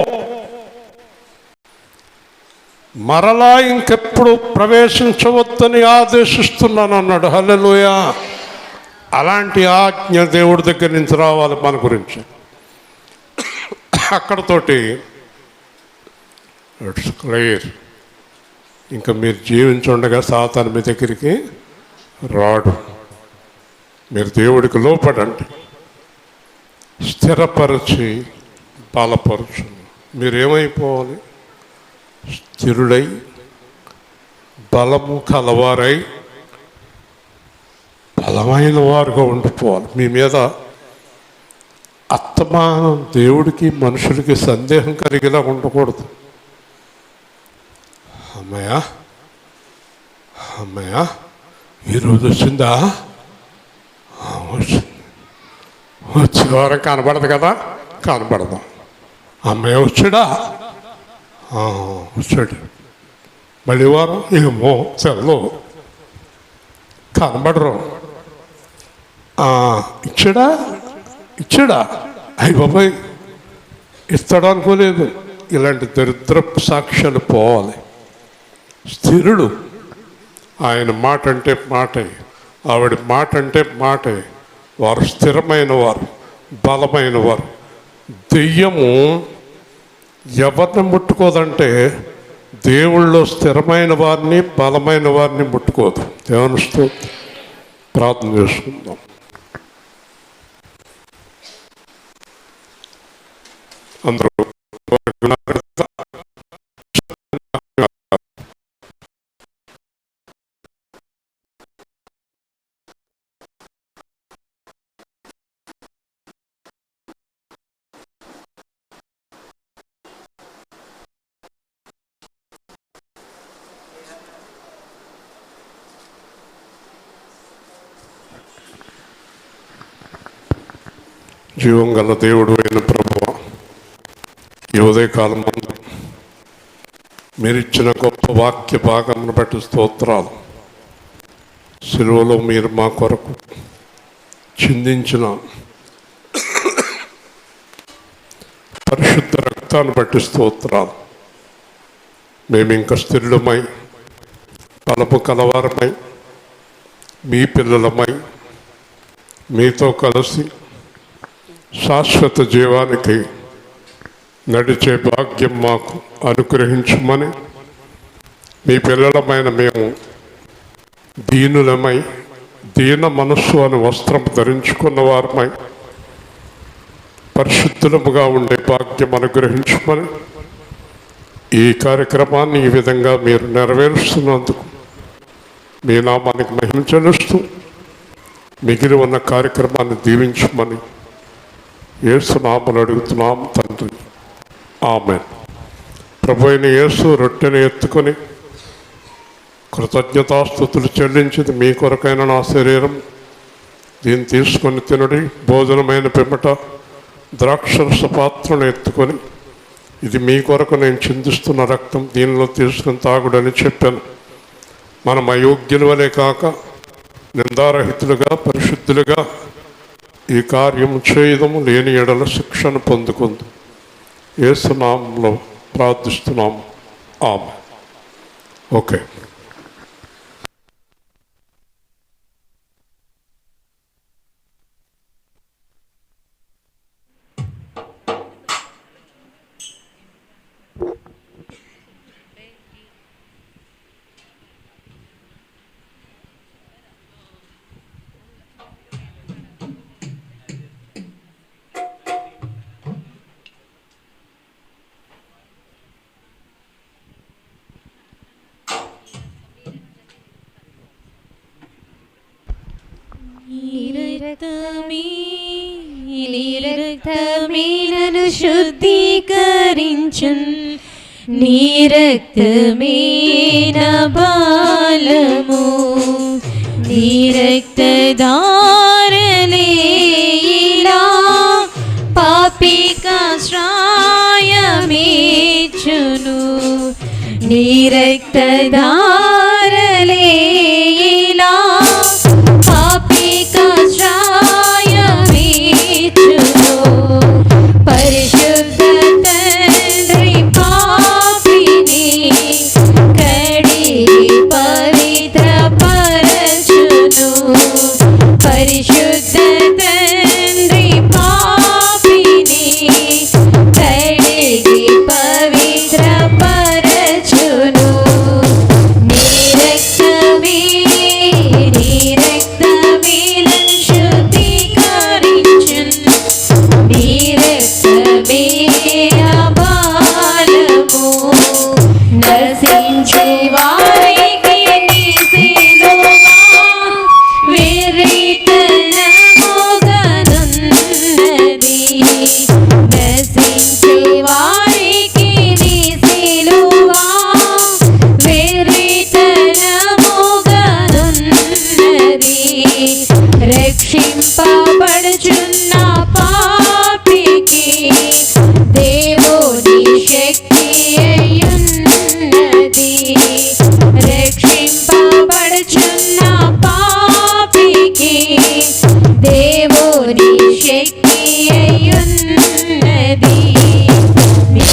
మరలా ఇంకెప్పుడు ప్రవేశించవద్దని ఆదేశిస్తున్నాను అన్నాడు. హల్లెలూయా. అలాంటి ఆజ్ఞ దేవుడి దగ్గర నుంచి రావాలి మన గురించి. అక్కడతోటి ఇట్స్ క్లియర్. ఇంకా మీరు జీవించుండగా సాతాను మీ దగ్గరికి రాడు. మీరు దేవుడికి లోపడండి, స్థిరపరచి బలపరచు. మీరేమైపోవాలి? స్థిరుడై బలము కలవారై బలమైన వారుగా ఉండిపోవాలి. మీ మీద అత్తమానం దేవుడికి మనుషులకి సందేహం కలిగేలా ఉండకూడదు. అమ్మయ్యా అమ్మయ్యా ఈరోజు వచ్చిందా? వచ్చింది. వచ్చే వారం కనబడదు కదా, కనబడదాం. అమ్మయ్య వచ్చాడా? వచ్చాడు. మళ్ళీ వారం ఏమో సెలవు, కనబడరు. ఇచ్చాడా? ఇచ్చాడా? అయ్యి బాబాయ్ ఇస్తాడు అనుకోలేదు. ఇలాంటి దరిద్రపు సాక్ష్యాలు పోవాలి. స్థిరుడు. ఆయన మాట అంటే మాటే, ఆవిడ మాట అంటే మాటే. వారు స్థిరమైన వారు, బలమైన వారు. దెయ్యము ఎవరిని ముట్టుకోదంటే దేవుళ్ళో స్థిరమైన వారిని, బలమైన వారిని ముట్టుకోదు. దేవుని స్తోత్రం. ప్రార్థన చేసుకుందాం. అందరూ జీవం గల దేవుడు అయిన ప్రభువా, ఈ ఉదయకాలం ముందు మీరిచ్చిన గొప్ప వాక్య భాగమును బట్టి స్తోత్రాలు. సిలువలో మీరు మా కొరకు చిందించిన పరిశుద్ధ రక్తాన్ని బట్టి స్తోత్రాలు. మేము ఇంకా స్థిరులమై, బలము కలవారమై, మీ పిల్లలమై, మీతో కలిసి శాశ్వత జీవానికి నడిచే భాగ్యం మాకు అనుగ్రహించమని, మీ పిల్లలమైన మేము దీనులమై, దీన మనస్సు అని వస్త్రం ధరించుకున్న వారమై పరిశుద్ధులముగా ఉండే భాగ్యం అనుగ్రహించమని, ఈ కార్యక్రమాన్ని ఈ విధంగా మీరు నెరవేరుస్తున్నందుకు మీ నామానికి మహిమ చెల్లిస్తూ మిగిలి ఉన్న కార్యక్రమాన్ని దీవించమని యేసు నామములో అడుగుతున్నాం తండ్రి, ఆమేన్. ప్రభు అయిన యేసు రొట్టెను ఎత్తుకొని కృతజ్ఞతాస్తుతులు చెల్లించింది మీ కొరకైన నా శరీరం, దీన్ని తీసుకొని తినడి. భోజనమైన పిమ్మట ద్రాక్షరస పాత్రను ఎత్తుకొని ఇది మీ కొరకు నేను చిందిస్తున్న రక్తం, దీనిలో తీసుకుని తాగుడని చెప్పాను. మనం అయోగ్యుల వలె కాక నిందారహితులుగా పరిశుద్ధులుగా ఈ కార్యం చేయదము, లేని ఎడల శిక్షను పొందుకుంది. యేసు నామములో ప్రార్థిస్తున్నాము, ఆమేన్. ఓకే. రక్తమే నన్ను శుద్ధీకరించున్, నీ రక్తమే నా బలము, నీ రక్తధారలే ఇలా పాపికాశ్రయమిచ్చును, నీ రక్తధారలే ఇలా పరిశుద్ధ తండ్రి పాపిని కడిగి పవిత్ర పరచును, పరిశుద్ధ తండ్రి పాపిని కడిగి పవిత్ర పరచును, నీ రక్తమే నన్ను శుద్ధీకరించును, నీ రక్తమే నా బలము, నశించు వారికి నీ సిలువ వెర్రితనముగనున్నది, నశించు వారికి నీ సిలువ వెర్రితనముగనున్నది, రక్షింపబడుచున్న పాపికి దేవుని శక్తి అయ్యున్నది, రక్షింపబడుచున్న పాపికి దేవుని శక్తి అయ్యున్నది, నీ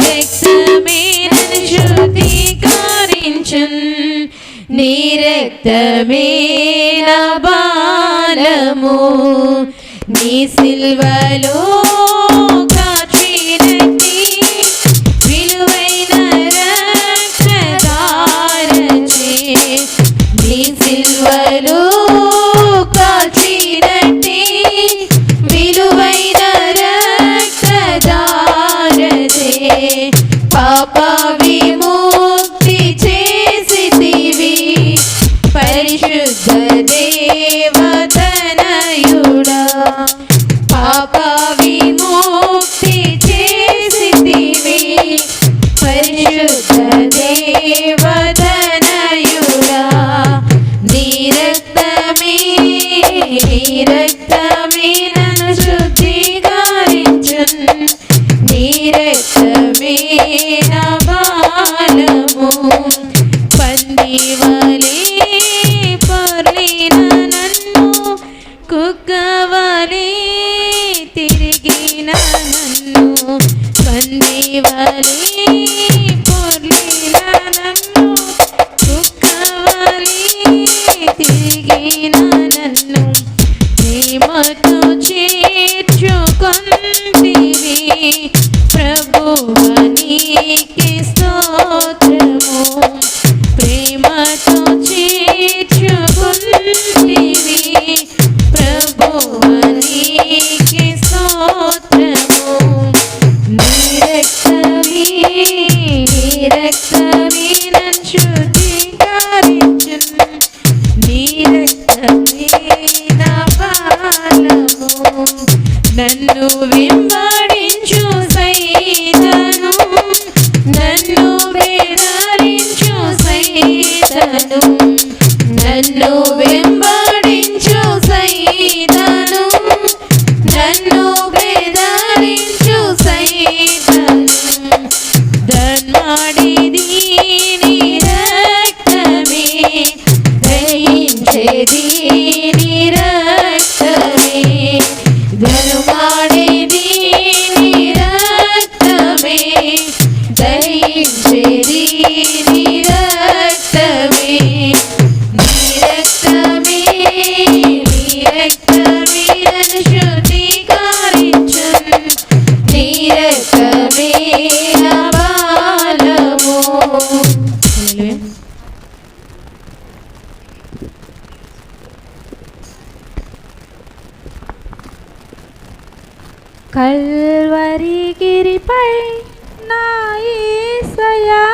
రక్తమే నన్ను శుద్ధీకరించున్, నీ రక్తమే నా బలము, నీ సిల్వలో కాచినట్టి విలువైన రక్తధారచే, నీ సిల్వలో కాచినట్టి విలువైన రక్తధారచే పాప విముక్తి చేసితివి, పరిశుద్ధ దేవతనయుడా, పాప విముక్తి చేసితివి, పరిశుద్ధ దేవతనయుడా, నీ రక్తమే నన్ను శుద్ధీకరించున్, నీ రక్తమే నా బలము, పందివలే పొర్లిన నన్ను కుక్కవలే తిరిగిన నన్ను, పందివలే పొర్లిన నన్ను కుక్కవలే తిరిగిన నన్ను, ప్రేమతో చేర్చుకొంటివి ప్రభువా నీకే స్తోత్రము, ప్రేమతో చేర్చుకొంటివి ప్రభువా నీకే స్తోత్రము, నీ రక్తమే నన్ను శుద్ధీకరించును, సైతను నన్ను వెంబడించు సైతను నన్ను బెదరించు సైతను ధర్మాడిది నీ రక్తమే దయించేది నీ రక్తమే ధర్మాడిది నీ రక్తమే దయించేది నీ రక్తమే నీ రక్తమే నీ రక్తమే నన్ను శుద్ధీకరించును నీ రక్తమే నా బలము. కల్వరి గిరిపై నా యేసయ్యా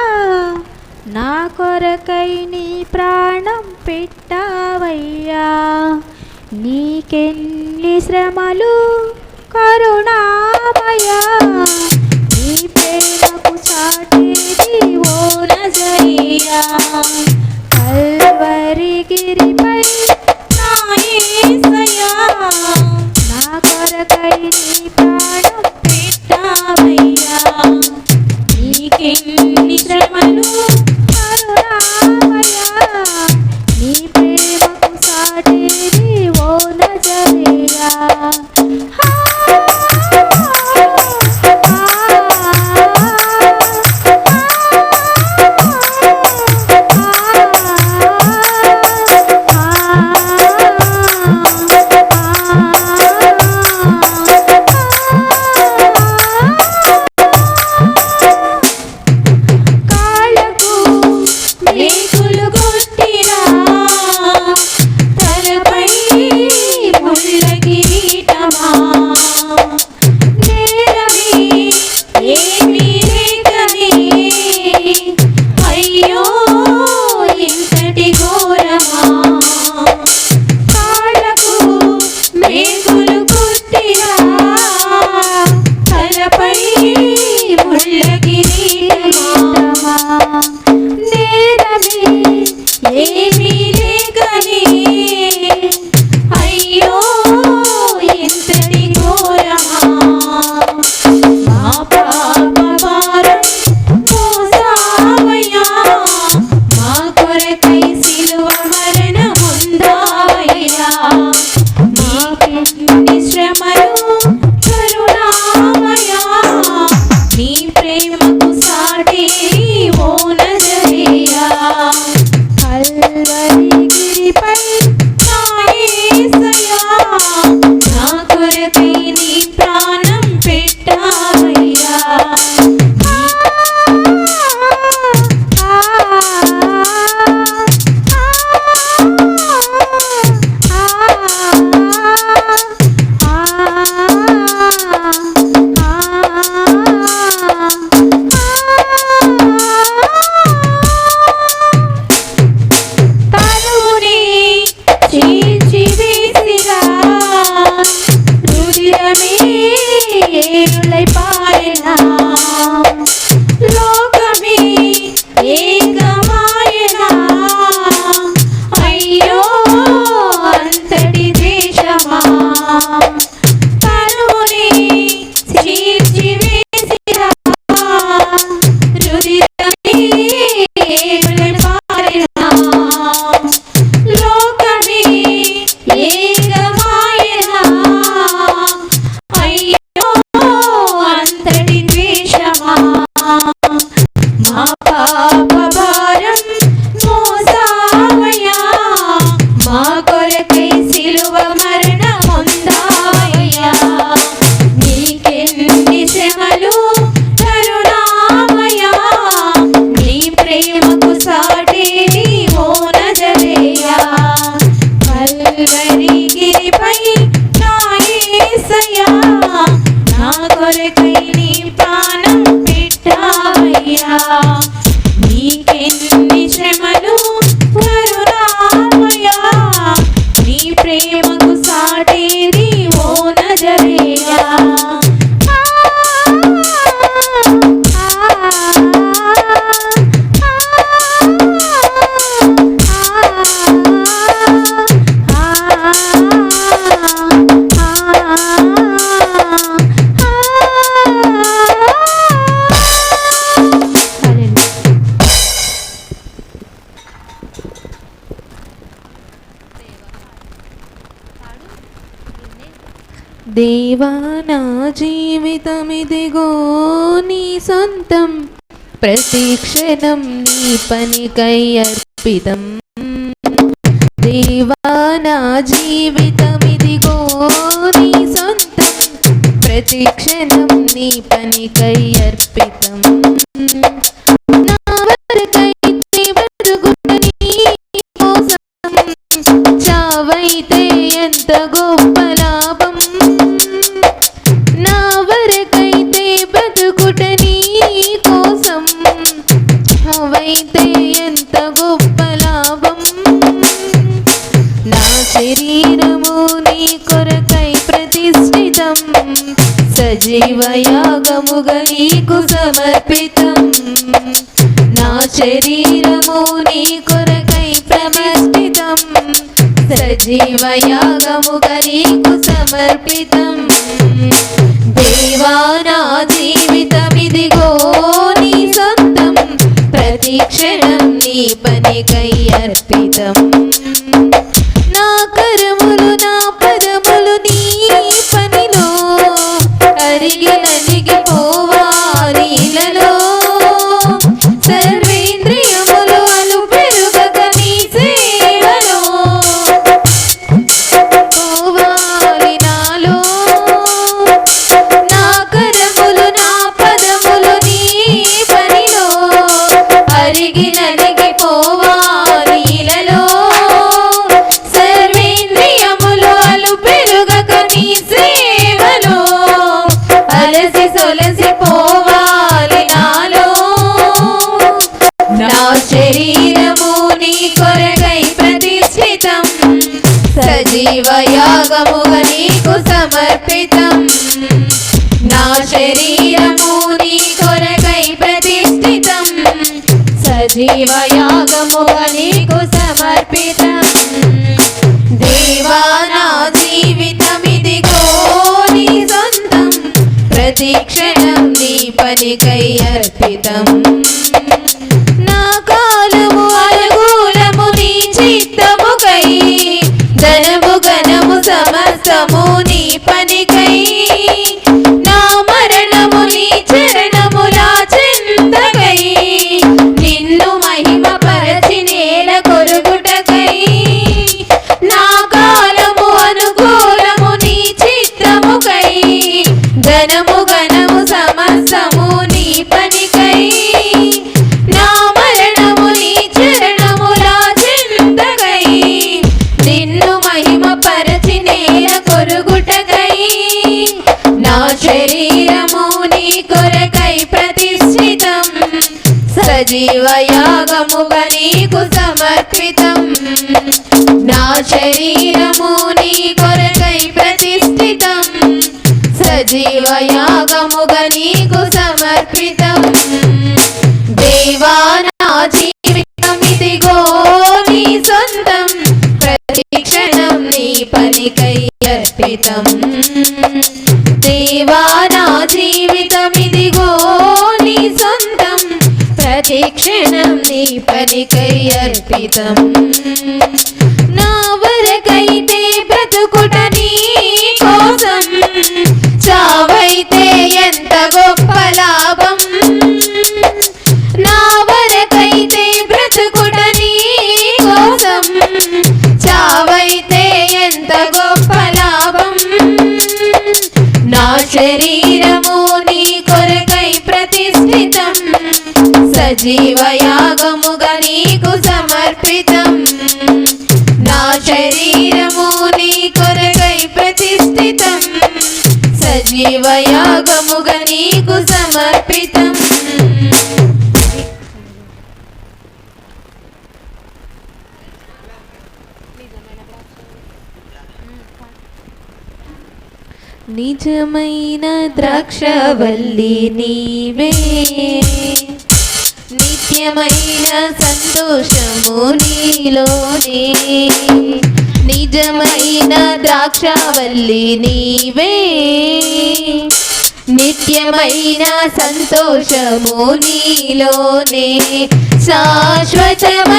నా కొరకై నీ ప్రాణం పెట్టావయ్యా నీకెన్ని శ్రమలు కరుణామయా నీ ప్రేమకు చాటేది ఓ నజరియా కల్వరి గిరిపై నా యేసయ్యా నా కొరకై నీ ప్రాణం పెట్టావయ్యా నీకెన్ని శ్రమలు కరుణామయా నీ ప్రేమకు సాటేది ఓ నజరియా కాళ్ళకు మేకులు కొట్టిరా తలపై ముళ్ళ కిరీటమా నేరమే ఏమీ లేకనే అయ్యో ఇంతటి ఘోరమా కాళ్ళకు మేకులు కొట్టిరా తలపై ముళ్ళ కిరీటమా నేరమే ఏమీ లేకనే అయ్యో ఇంతటి ఘోరమా మా పాప భారం మోసావయ్యా మా కొరకై సిలువ మరణముందావయ్యా మాకెన్ని శ్రమలు కరుణామయా నీ ప్రేమకు సాటి ఓ నజరియా కల్వరి దేవా నా జీవితమిదిగో నీ సొంతం, ప్రతి క్షణం నీ పనికై అర్పితం. దేవా నా జీవితమిదిగో నీ సొంతం, ప్రతి క్షణం నీ పనికై అర్పితం. నా వరకైతే బ్రతుకుట నీ కోసం, చావైతే ఎంత గొప్ప లాభం. నా వరకైతే బ్రతుకుట నీ కోసం, చావైతే ఎంత గొప్ప లాభం. నా శరీరము నీ కొరకై ప్రతిష్ఠితం, సజీవ యాగముగా నీకు సమర్పితం. నా శరీరము నీ కొరకై ప్రతిష్ఠితం, సజీవ యాగముగా నీకు సమర్పితం. దేవా నా జీవితమిదిగో నీ సొంతం, ప్రతి క్షణం నీ పనికై అర్పితం. నా కరములు నా పదములు నీ పనిలో అరిగి నలిగిపోవాలి ఇలలో. సర్వేంద్రియములు అలు పెరుగక నీ సేవలో పోవాలి నాలో. నా కరములు నా పదములు నీ పనిలో అరిగి నలిగిపోవాలి ఇలలో. సర్వేంద్రియములు అలు పెరుగక నీ సేవలో అలసి సొలసి పోవాలి నాలో. నా శరీరము నీ కొరకై ప్రతిష్ఠితం, సజీవ యాగముగా నీకు సమర్పితం. నా శరీరము నీ కొరకై ప్రతిష్ఠితం, సజీవ యాగముగా నీకు సమర్పితం. దేవా నా జీవితమిదిగో నీ సొంతం, ప్రతి క్షణం నీ పనికై అర్పితం. నా కాలము అనుకూలము నీ చిత్తముకై, ధనము ఘనము సమస్తము నీ పనికై. నా మరణము నీ చరణముల చింతకై, నిన్ను మహిమ పరచి నేల కొరుగుటకై. నా కాలము అనుకూలము నీ చిత్తముకై, ధనము ఘనము సమస్తము నీ పనికై. నా మరణము నీ చరణముల చింతకై, నిన్ను మహిమ పరచి నేల కొరుగుటకై. నా శరీరము నీ కొరకై ప్రతిష్ఠితం, సజీవ యాగముగా నీకు సమర్పితం. నా శరీరము నీ కొరకై ప్రతిష్ఠితం, సజీవ యాగముగా నీకు సమర్పితం. దేవా నా జీవితమిదిగో నీ సొంతం, ప్రతి క్షణం నీ పనికై అర్పితం. దేవా నా జీవితమిదిగో నీ సొంతం, ప్రతి క్షణం నీ పనికై అర్పితం. నా వరకైతే బ్రతుకుట నీ కోసం, చావైతే ఎంత గొప్ప లాభం. నా వరకైతే బ్రతుకుట నీ కోసం, చావైతే ఎంత గొప్ప లాభం. నా శరీరము నీ కొరకై ప్రతిష్ఠితం, సజీవ యాగముగా నీకు సమర్పితం. నా శరీరము నీ కొరకై ప్రతిష్ఠితం, సజీవ యాగముగా నీకు సమర్పితం. నిజమైన ద్రాక్షవల్లి నీవే, నిత్యమైన సంతోషము నీలోనే. నిజమైన ద్రాక్షవల్లి నీవే, నిత్యమైన సంతోషము నీలోనే. శాశ్వతమైనది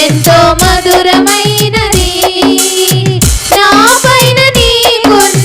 ఎంతో మధురమైనది, నా పైన నీకున్న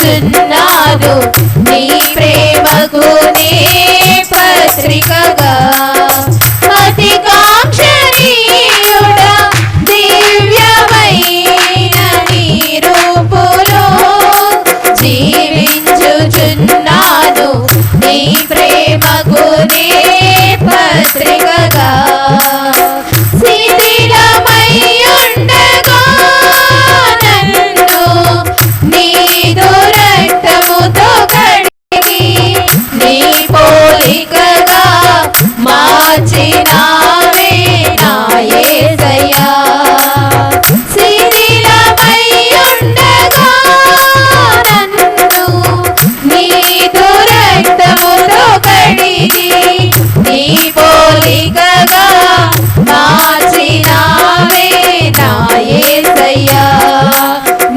చింతించుచున్నాను నీ ప్రేమకు నే పత్రికగా అతి కాంక్షణీయుడా దివ్యమైన నీ రూపులో జీవించుచున్నాను నీ ప్రేమకు నే పత్రికగా శిథిలమై ఉండగా నన్ను నీదు రక్తముతో కడిగి నీ పోలికగా మార్చినావే నా యేసయ్యా శిథిలమై ఉండగా నన్ను నీదు రక్తముతో కడిగి నీ పోలికగా మార్చినావే నా యేసయ్యా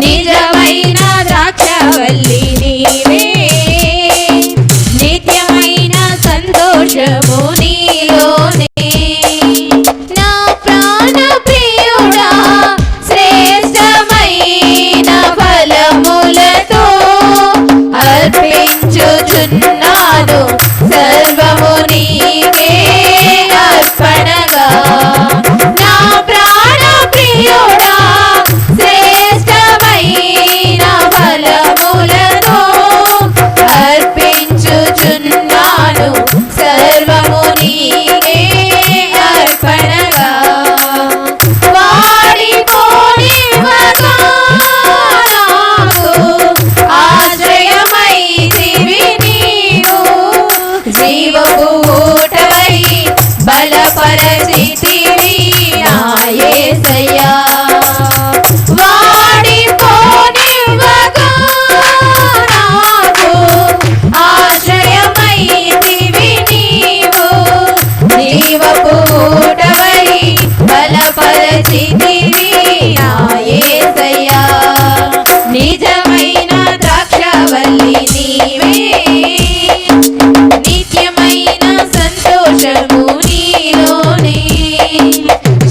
నిజమైన ద్రాక్షవల్లి నీవే నిత్యమైన సంతోషము నీలోనే నా ప్రాణ ప్రియుడా శ్రేష్టమైన ఫలములతో అర్పించుచున్నాను సర్వము నీకే అర్పణగా నా ప్రాణ ప్రియుడా శ్రేష్టమైన ఫలములతో అర్పించుచున్నాను సర్వము నీకే అర్పణగా వాడిపోనివ్వగా నాకు ఆశ్రయమైతివి నీవు జీవపు ఊటవై బలపరచితివి నా యేసయ్యా వాడిపోనివ్వగా నాకు ఆశ్రయమైతివి నీవు జీవపు ఊటవై బలపరచితివి నా యేసయ్యా నిజమైన ద్రాక్షవల్లి నీవే నిత్యమైన సంతోషము నీలోనే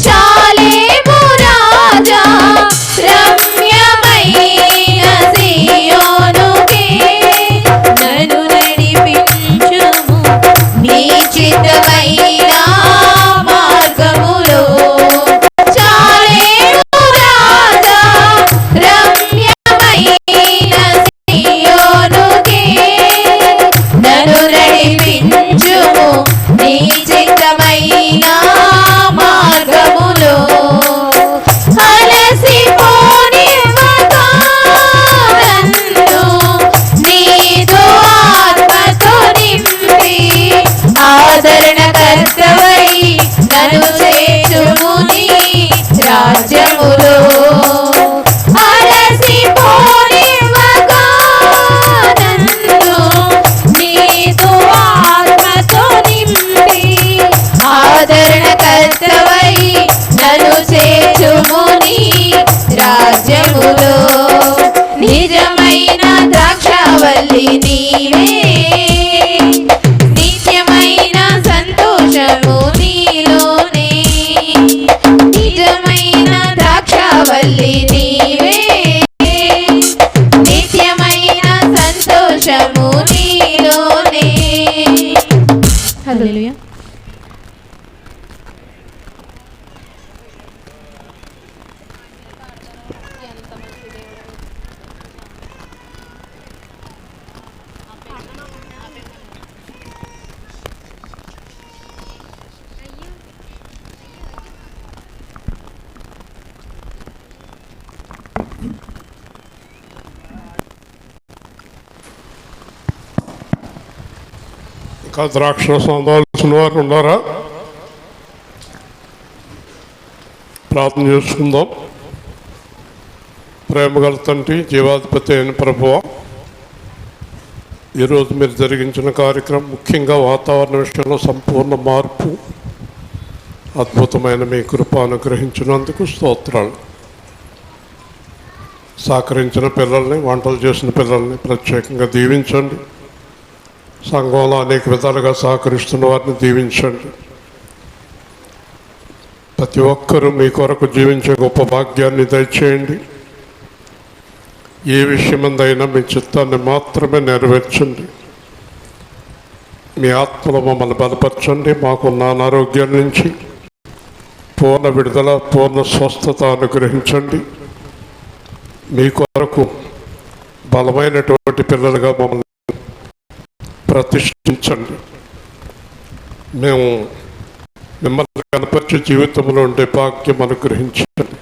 శాలేము రాజా రమ్యమైన సియోనుకే నన్ను నడిపించుము నీ చిత్తమైన మార్గములో శాలేము రాజా రమ్యమైన సియోనుకే నన్ను నడిపించుము నీ చిత్తమైన మార్గములో అలసిపోనివ్వగా నన్ను నీదు ఆత్మతో నింపి ఆదరణకర్తవై నన్ను చేర్చుము నీ రాజ్యములో అలసిపోనివ్వగా నన్ను నీదు ఆత్మతో నింపి ఆదరణకర్తవై నన్ను చేర్చుము నీ రాజ్యములో నిజమైన ద్రాక్షవల్లి నీవే నిత్యమైన సంతోషము నీలోనే నిజమైన ద్రాక్షవల్లి నీవే నిత్యమైన సంతోషము నీలోనే హల్లెలూయా. ఇంకా ద్రాక్షరసం అందవలసిన వారు ఉన్నారా? ప్రార్థన చేసుకుందాం. ప్రేమగల తండ్రి, జీవాధిపతి అయిన ప్రభువా, ఈరోజు మీరు జరిగించిన కార్యక్రమం ముఖ్యంగా వాతావరణ విషయంలో సంపూర్ణ మార్పు, అద్భుతమైన మీ కృప అనుగ్రహించినందుకు స్తోత్రాలు. సహకరించిన పిల్లల్ని, వంటలు చేసిన పిల్లల్ని ప్రత్యేకంగా దీవించండి. సంఘంలో అనేక విధాలుగా సహకరిస్తున్న వారిని దీవించండి. ప్రతి ఒక్కరూ మీ కొరకు జీవించే గొప్ప భాగ్యాన్ని దయచేయండి. ఏ విషయమందైనా మీ చిత్తాన్ని మాత్రమే నెరవేర్చండి. మీ ఆత్మలో మమ్మల్ని బలపరచండి. మాకున్న అనారోగ్యం నుంచి పూర్ణ విడుదల, పూర్ణ స్వస్థత అనుగ్రహించండి. మీ కొరకు బలమైనటువంటి పిల్లలుగా మమ్మల్ని ప్రతిష్ఠించండి. మేము మిమ్మల్ని కనపరిచే జీవితంలో ఉండే భాగ్యం అనుగ్రహించండి.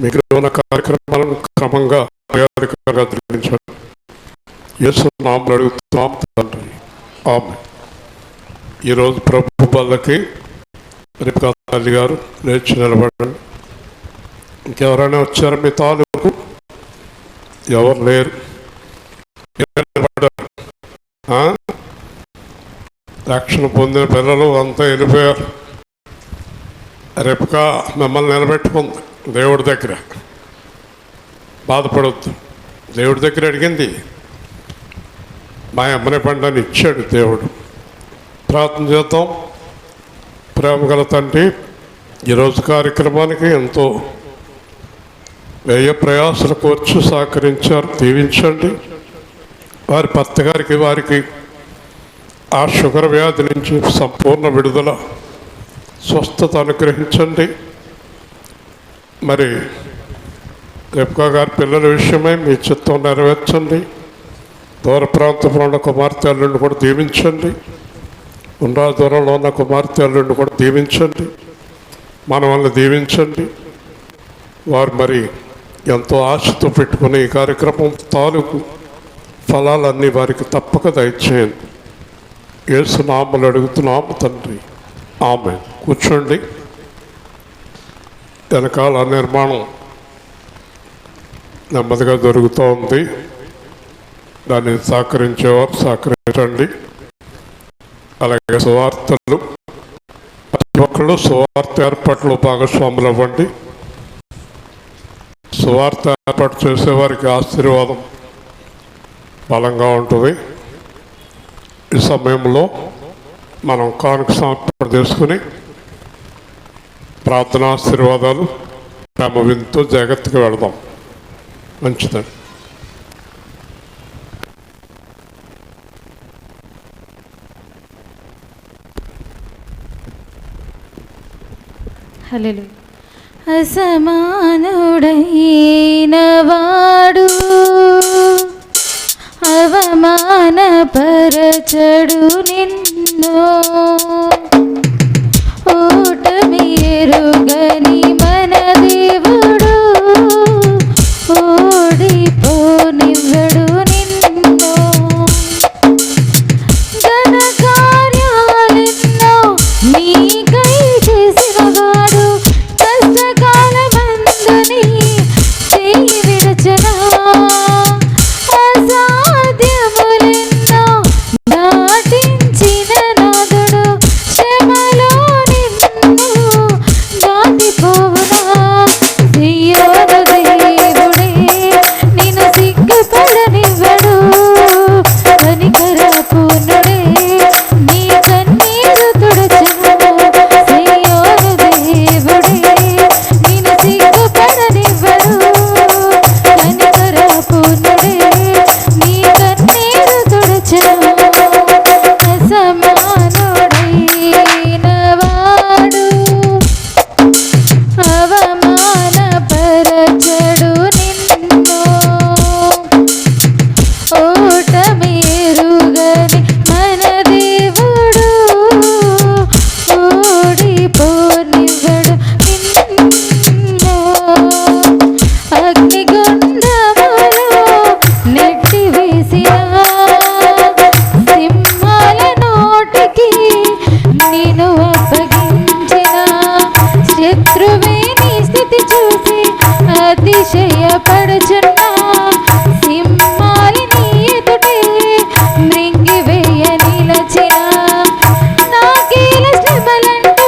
మిగిలిన కార్యక్రమాలను క్రమంగా ధరించండి. యేసు నామములో అడుగుతున్నాం తండ్రి, ఆమేన్. ఈరోజు ప్రభు బల్లకి రేపు తల్లి గారు లేచి నిలబడండి. ఇంకెవరైనా వచ్చారు మీ తాలూకు? ఎవరు లేరు. రక్షణ పొందిన పిల్లలు అంతా వెళ్ళిపోయారు. రేపుగా మిమ్మల్ని నిలబెట్టుకుంది దేవుడి దగ్గర. బాధపడొద్దు. దేవుడి దగ్గర అడిగింది, మా అమ్మని పండని ఇచ్చాడు దేవుడు. ప్రార్థన చేద్దాం. ప్రేమ గల తండ్రి, ఈరోజు కార్యక్రమానికి ఎంతో వ్యయ ప్రయాసలు కోర్చి సహకరించారు. దీవించండి. వారి భర్త గారికి, వారికి ఆ షుగర్ వ్యాధి నుంచి సంపూర్ణ విడుదల, స్వస్థత అనుగ్రహించండి. మరి రేపుకా గారి పిల్లల విషయమై మీ చిత్తం నెరవేర్చండి. దూర ప్రాంతంలో ఉన్న కుమార్తె అల్లుడిని కూడా దీవించండి. ఉండ్రా దూరంలో ఉన్న కుమార్తె అల్లుడిని కూడా దీవించండి. మనల్ని దీవించండి. వారు మరి ఎంతో ఆశతో పెట్టుకునే ఈ కార్యక్రమం తాలూకు ఫలాలన్నీ వారికి తప్పక దయచేయండి. యేసు నామములో అడుగుతున్నాము తండ్రి, ఆమేన్. కూర్చోండి. వెనకాల నిర్మాణం నెమ్మదిగా జరుగుతూ ఉంది. దాన్ని సహకరించేవారు సహకరించండి. అలాగే సువార్తలు, ప్రతి ఒక్కళ్ళు సువార్త ఏర్పాట్లు భాగస్వాములు అవ్వండి. సువార్త ఏర్పాటు చేసేవారికి ఆశీర్వాదం బలంగా ఉంటుంది. ఈ సమయంలో మనం కానుక సమర్పణ చేసుకుని ప్రార్థనాశీర్వాదాలు ప్రేమ వింటూ జాగ్రత్తగా వెళదాం. మంచిదండి. హల్లెలూయా. అసమానుడైన వాడు అవమానపరచడు నిన్ను, ఓటమి ఎరుగని మన దేవుడు ఓడిపోనివ్వడు నిన్ను. ఘన కార్యాలెన్నో నీకై చేసిన వాడు కష్టకాలమందుని చేయి విడచనా. అసాధ్యములెన్నో దాటించిన నాదుడు శ్రమలో నిన్ను దాటిపోవునా. సియోను దేవుడే నిన్ను సిగ్గుపడనివ్వడు, కనికర పూర్ణుడే నీ కన్నీరు తుడచును. సియోను దేవుడే నిన్ను సిగ్గుపడనివ్వడు, కనికర పూర్ణుడే నీ కన్నీరు తుడచును. అసమానుడైన వాడు అవమానపరచడు నిన్ను, ఓటమి ఎరుగని మన దేవుడు ఓడిపోనివ్వడు నిన్ను. అగ్నిగుండములో నెట్టివేసిన సింహాల నోటికి నిన్ను అప్పగించిన శత్రువే నీ స్థితి చూసి అతిశయపడుచున్నా. సింహాలు నీ ఎదుటే మృంగివేయ నిలచిన నాకేల శ్రమలంటూ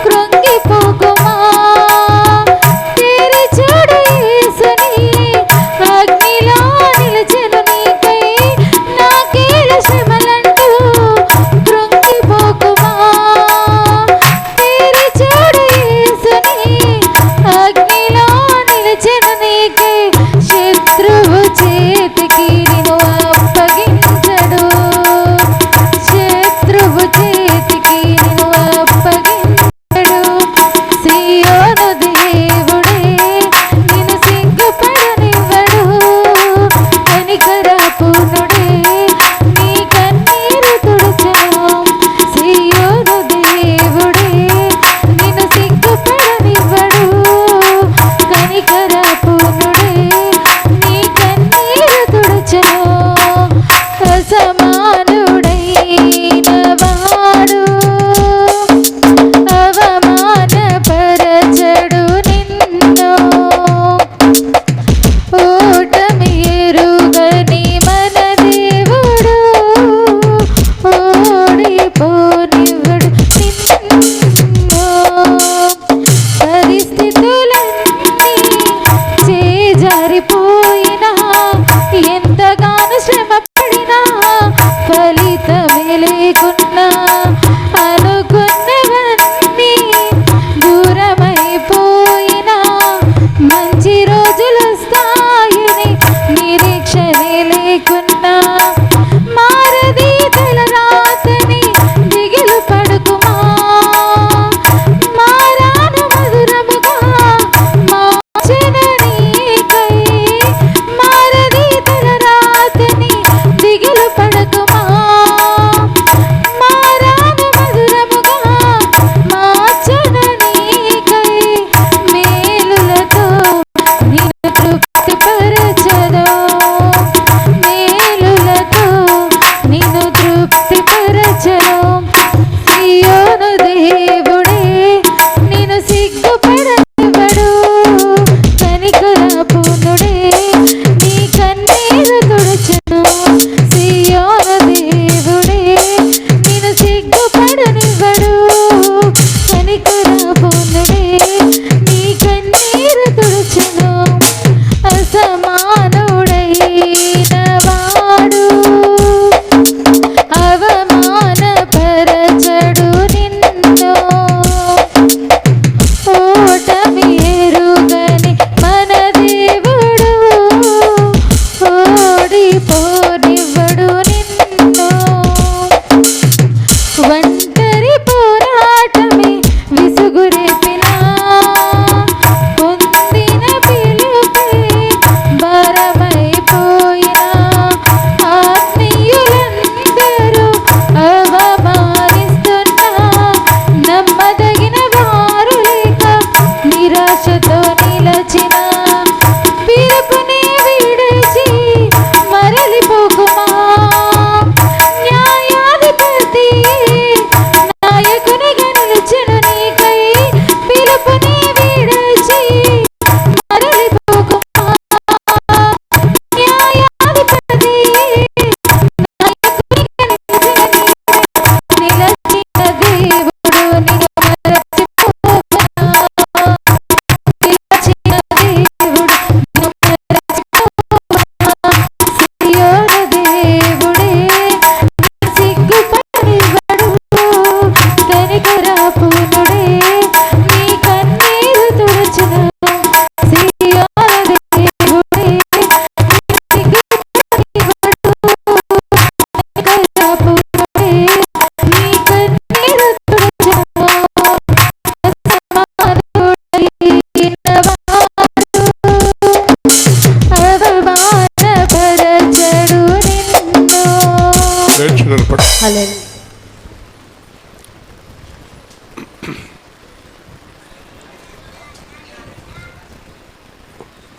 కృంగిపోకుమా. తెరి చూడు యేసుని అగ్నిలో నిలిచెను నీకై, నాకేల శ్రమలంటూ కృంగిపోకుమా. తెరి చూడు యేసుని అగ్నిలో నిలిచెను నీకై,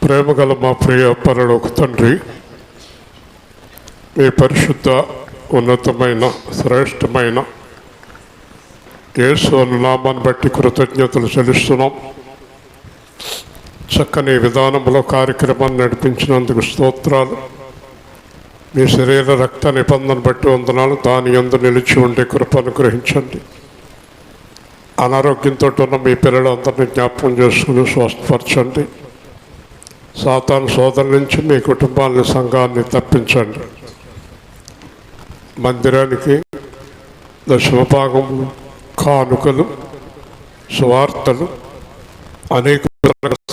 ప్రేమగల మా ప్రియ పరలోక తండ్రి, మీ పరిశుద్ధ ఉన్నతమైన శ్రేష్టమైన యేసు నామాన్ని బట్టి కృతజ్ఞతలు చెల్లిస్తున్నాం. చక్కని విధానంలో కార్యక్రమాన్ని నడిపించినందుకు స్తోత్రాలు. మీ శరీర రక్త నిబంధన బట్టి వందనాలు. దాని యందు నిలిచి ఉండే కృప అనుగ్రహించండి. అనారోగ్యంతో ఉన్న మీ పిల్లలందరినీ జ్ఞాపకం చేసుకుని స్వస్థపరచండి. సాతాను సోదరుల నుంచి మీ కుటుంబాన్ని సంఘాన్ని తప్పించండి. మందిరానికి దశమభాగములు, కానుకలు, సువార్తలు, అనేక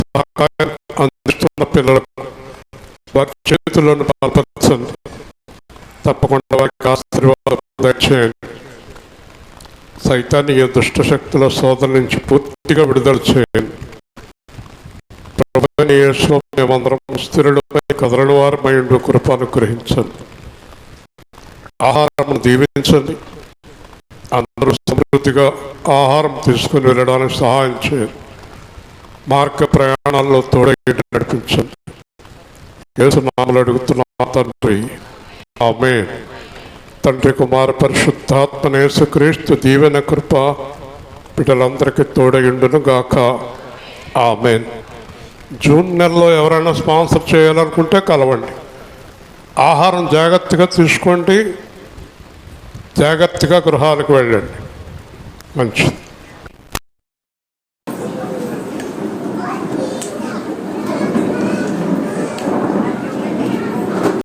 సహకారం అందిస్తున్న పిల్లలకు వారి చేతులను బలపరచండి. తప్పకుండా వారికి ఆశీర్వాదం దయచేయండి. సైతాన్ని దుష్ట శక్తుల సోదరుల నుంచి పూర్తిగా విడుదల చేయండి. ప్రభువైన యేసు మేమందరం స్థిరులపై కదలల వారమై ఉండు కృప అనుగ్రహించండి. ఆహారం దీవించండి. అందరూ సమృద్ధిగా ఆహారం తీసుకుని వెళ్ళడానికి సహాయం చేయండి. మార్గ ప్రయాణాల్లో తోడై నడిపించండి. యేసు నామములో అడుగుతున్న తండ్రి, ఆమేన్. తండ్రి, కుమార పరిశుద్ధాత్మ యేసుక్రీస్తు దీవెన కృప బిడ్డలందరికీ తోడయుండును గాక. ఆమేన్. జూన్ నెలలో ఎవరైనా స్పాన్సర్ చేయాలనుకుంటే కలవండి. ఆహారం జాగ్రత్తగా తీసుకోండి. జాగ్రత్తగా గృహాలకు వెళ్ళండి. మంచిది.